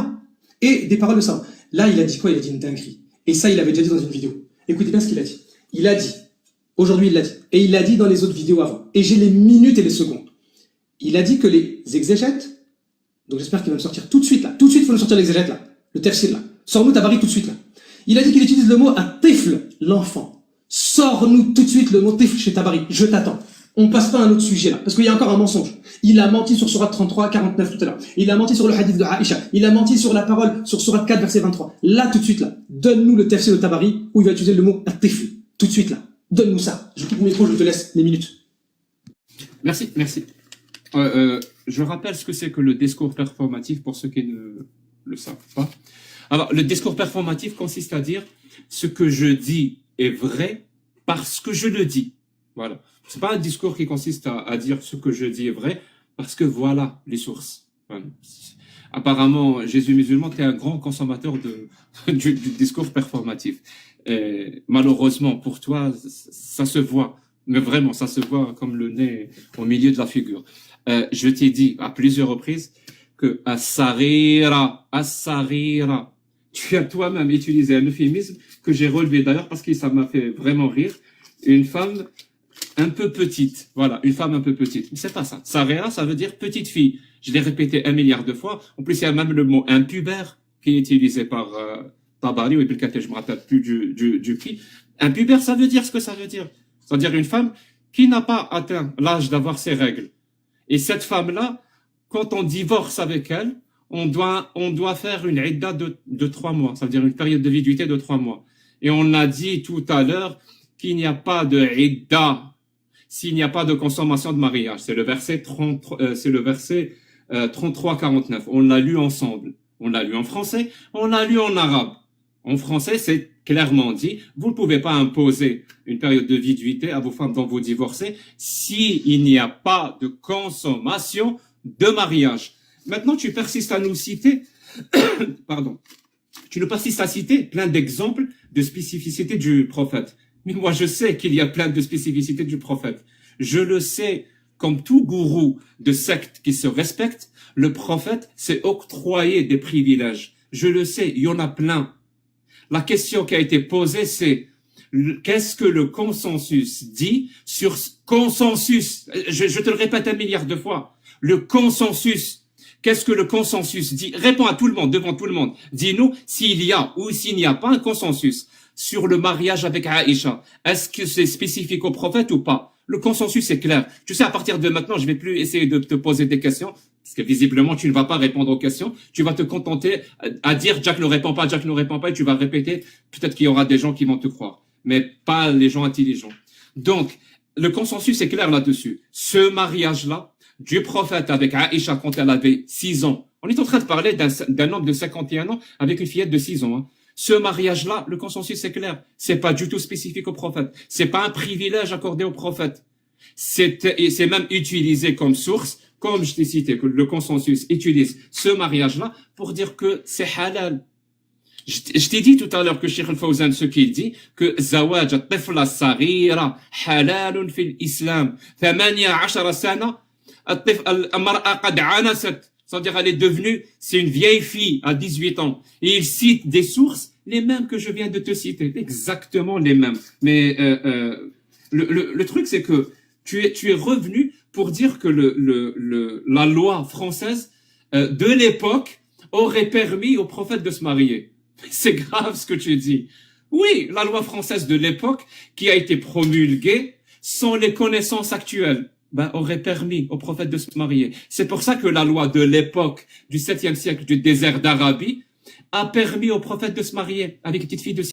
Et des paroles de savants. Là, il a dit quoi? Il a dit une dinguerie. Et ça, il avait déjà dit dans une vidéo. Écoutez bien ce qu'il a dit. Il a dit, aujourd'hui il l'a dit, et il l'a dit dans les autres vidéos avant. Et j'ai les minutes et les secondes. Il a dit que les exégètes, donc j'espère qu'il va me sortir tout de suite là, tout de suite il faut nous sortir l'exégète là, le tafsir là. Sors-nous Tabari tout de suite là. Il a dit qu'il utilise le mot at-tifl, l'enfant. Sors-nous tout de suite le mot tifl chez Tabari, je t'attends. On passe pas à un autre sujet là, parce qu'il y a encore un mensonge. Il a menti sur Surat 33, 49 tout à l'heure. Il a menti sur le hadith de Aïcha. Il a menti sur la parole sur Surat 4, verset 23. Là, tout de suite là, donne-nous le tafsir de Tabari où il va utiliser le mot at-tifl. Tout de suite là. Donne-nous ça. Je coupe mon micro, je te laisse les minutes. Merci. Je rappelle ce que c'est que le discours performatif pour ceux qui ne le savent pas. Alors, le discours performatif consiste à dire ce que je dis est vrai parce que je le dis. Voilà. C'est pas un discours qui consiste à dire ce que je dis est vrai parce que voilà les sources. Voilà. Apparemment, Jésus musulman est un grand consommateur du discours performatif. Et malheureusement pour toi, ça se voit. Mais vraiment, ça se voit comme le nez au milieu de la figure. Je t'ai dit à plusieurs reprises que as-sarira, tu as toi-même utilisé un euphémisme que j'ai relevé d'ailleurs parce que ça m'a fait vraiment rire. Une femme un peu petite. Voilà, une femme un peu petite. Mais c'est pas ça. Sarira, ça veut dire petite fille. Je l'ai répété 1 milliard de fois. En plus, il y a même le mot impubère qui est utilisé par Tabari ou Ibn Kathir, je me rappelle plus du qui. Impubère, ça veut dire ce que ça veut dire. C'est-à-dire une femme qui n'a pas atteint l'âge d'avoir ses règles. Et cette femme-là, quand on divorce avec elle, on doit faire une idda de 3 mois. Ça veut dire une période de viduité de 3 mois. Et on a dit tout à l'heure qu'il n'y a pas de idda s'il n'y a pas de consommation de mariage. C'est le verset 33-49. On l'a lu ensemble. On l'a lu en français, on l'a lu en arabe. En français, c'est clairement dit, vous ne pouvez pas imposer une période de viduité à vos femmes dont vous divorcez s'il n'y a pas de consommation de mariage. Maintenant, tu persistes à nous citer, pardon, tu nous persistes à citer plein d'exemples de spécificités du prophète. Mais moi, je sais qu'il y a plein de spécificités du prophète. Je le sais, comme tout gourou de secte qui se respecte, le prophète s'est octroyé des privilèges. Je le sais, il y en a plein. La question qui a été posée, c'est qu'est-ce que le consensus dit sur consensus? Je te le répète 1 milliard de fois. Le consensus, qu'est-ce que le consensus dit? Réponds à tout le monde, devant tout le monde. Dis-nous s'il y a ou s'il n'y a pas un consensus sur le mariage avec Aïcha. Est-ce que c'est spécifique au prophète ou pas? Le consensus est clair. Tu sais, à partir de maintenant, je vais plus essayer de te poser des questions, parce que visiblement, tu ne vas pas répondre aux questions. Tu vas te contenter à dire Jack ne répond pas, Jack ne répond pas, et tu vas répéter. Peut-être qu'il y aura des gens qui vont te croire, mais pas les gens intelligents. Donc, le consensus est clair là-dessus. Ce mariage-là, du prophète avec Aïcha quand elle avait 6 ans. On est en train de parler d'un homme de 51 ans avec une fillette de 6 ans. Hein. Ce mariage-là, le consensus est clair. C'est pas du tout spécifique au prophète. C'est pas un privilège accordé au prophète. C'est même utilisé comme source, comme je t'ai cité, que le consensus utilise ce mariage-là pour dire que c'est halal. Je t'ai dit tout à l'heure que Cheikh Al-Fawzan, ce qu'il dit, que zawaj at-tifla as-saghira halalun fil islam. 18 sana, al-mar'a qad anasat. C'est-à-dire, elle est devenue, c'est une vieille fille à 18 ans. Et il cite des sources les mêmes que je viens de te citer, exactement les mêmes. Mais le truc, c'est que tu es revenu pour dire que la loi française de l'époque aurait permis au prophète de se marier. C'est grave ce que tu dis. Oui, la loi française de l'époque qui a été promulguée sans les connaissances actuelles, aurait permis au prophète de se marier. C'est pour ça que la loi de l'époque du 7e siècle du désert d'Arabie a permis au prophète de se marier avec une petite fille de